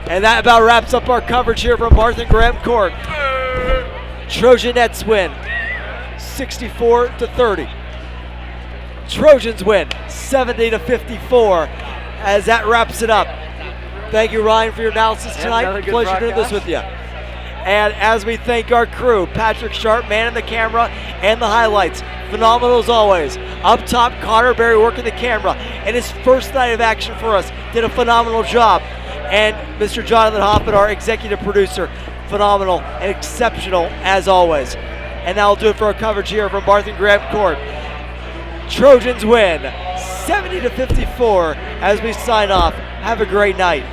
And that about wraps up our coverage here from Barth and Graham Court. Trojanettes win 64-30. Trojans win 70-54 as that wraps it up. Thank you, Ryan, for your analysis tonight. Pleasure doing this with you. And as we thank our crew, Patrick Sharp, man in the camera, and the highlights. Phenomenal as always. Up top, Connor Berry working the camera. And his first night of action for us did a phenomenal job. And Mr. Jonathan Hoffman, our executive producer, phenomenal and exceptional as always. And that'll do it for our coverage here from Barth and Graham Court. Trojans win 70-54 as we sign off. Have a great night.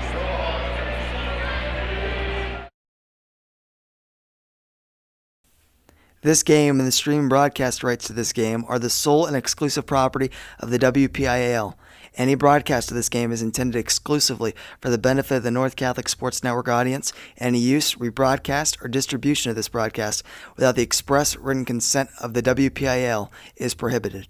This game and the streaming broadcast rights to this game are the sole and exclusive property of the WPIAL. Any broadcast of this game is intended exclusively for the benefit of the North Catholic Sports Network audience. Any use, rebroadcast, or distribution of this broadcast without the express written consent of the WPIAL is prohibited.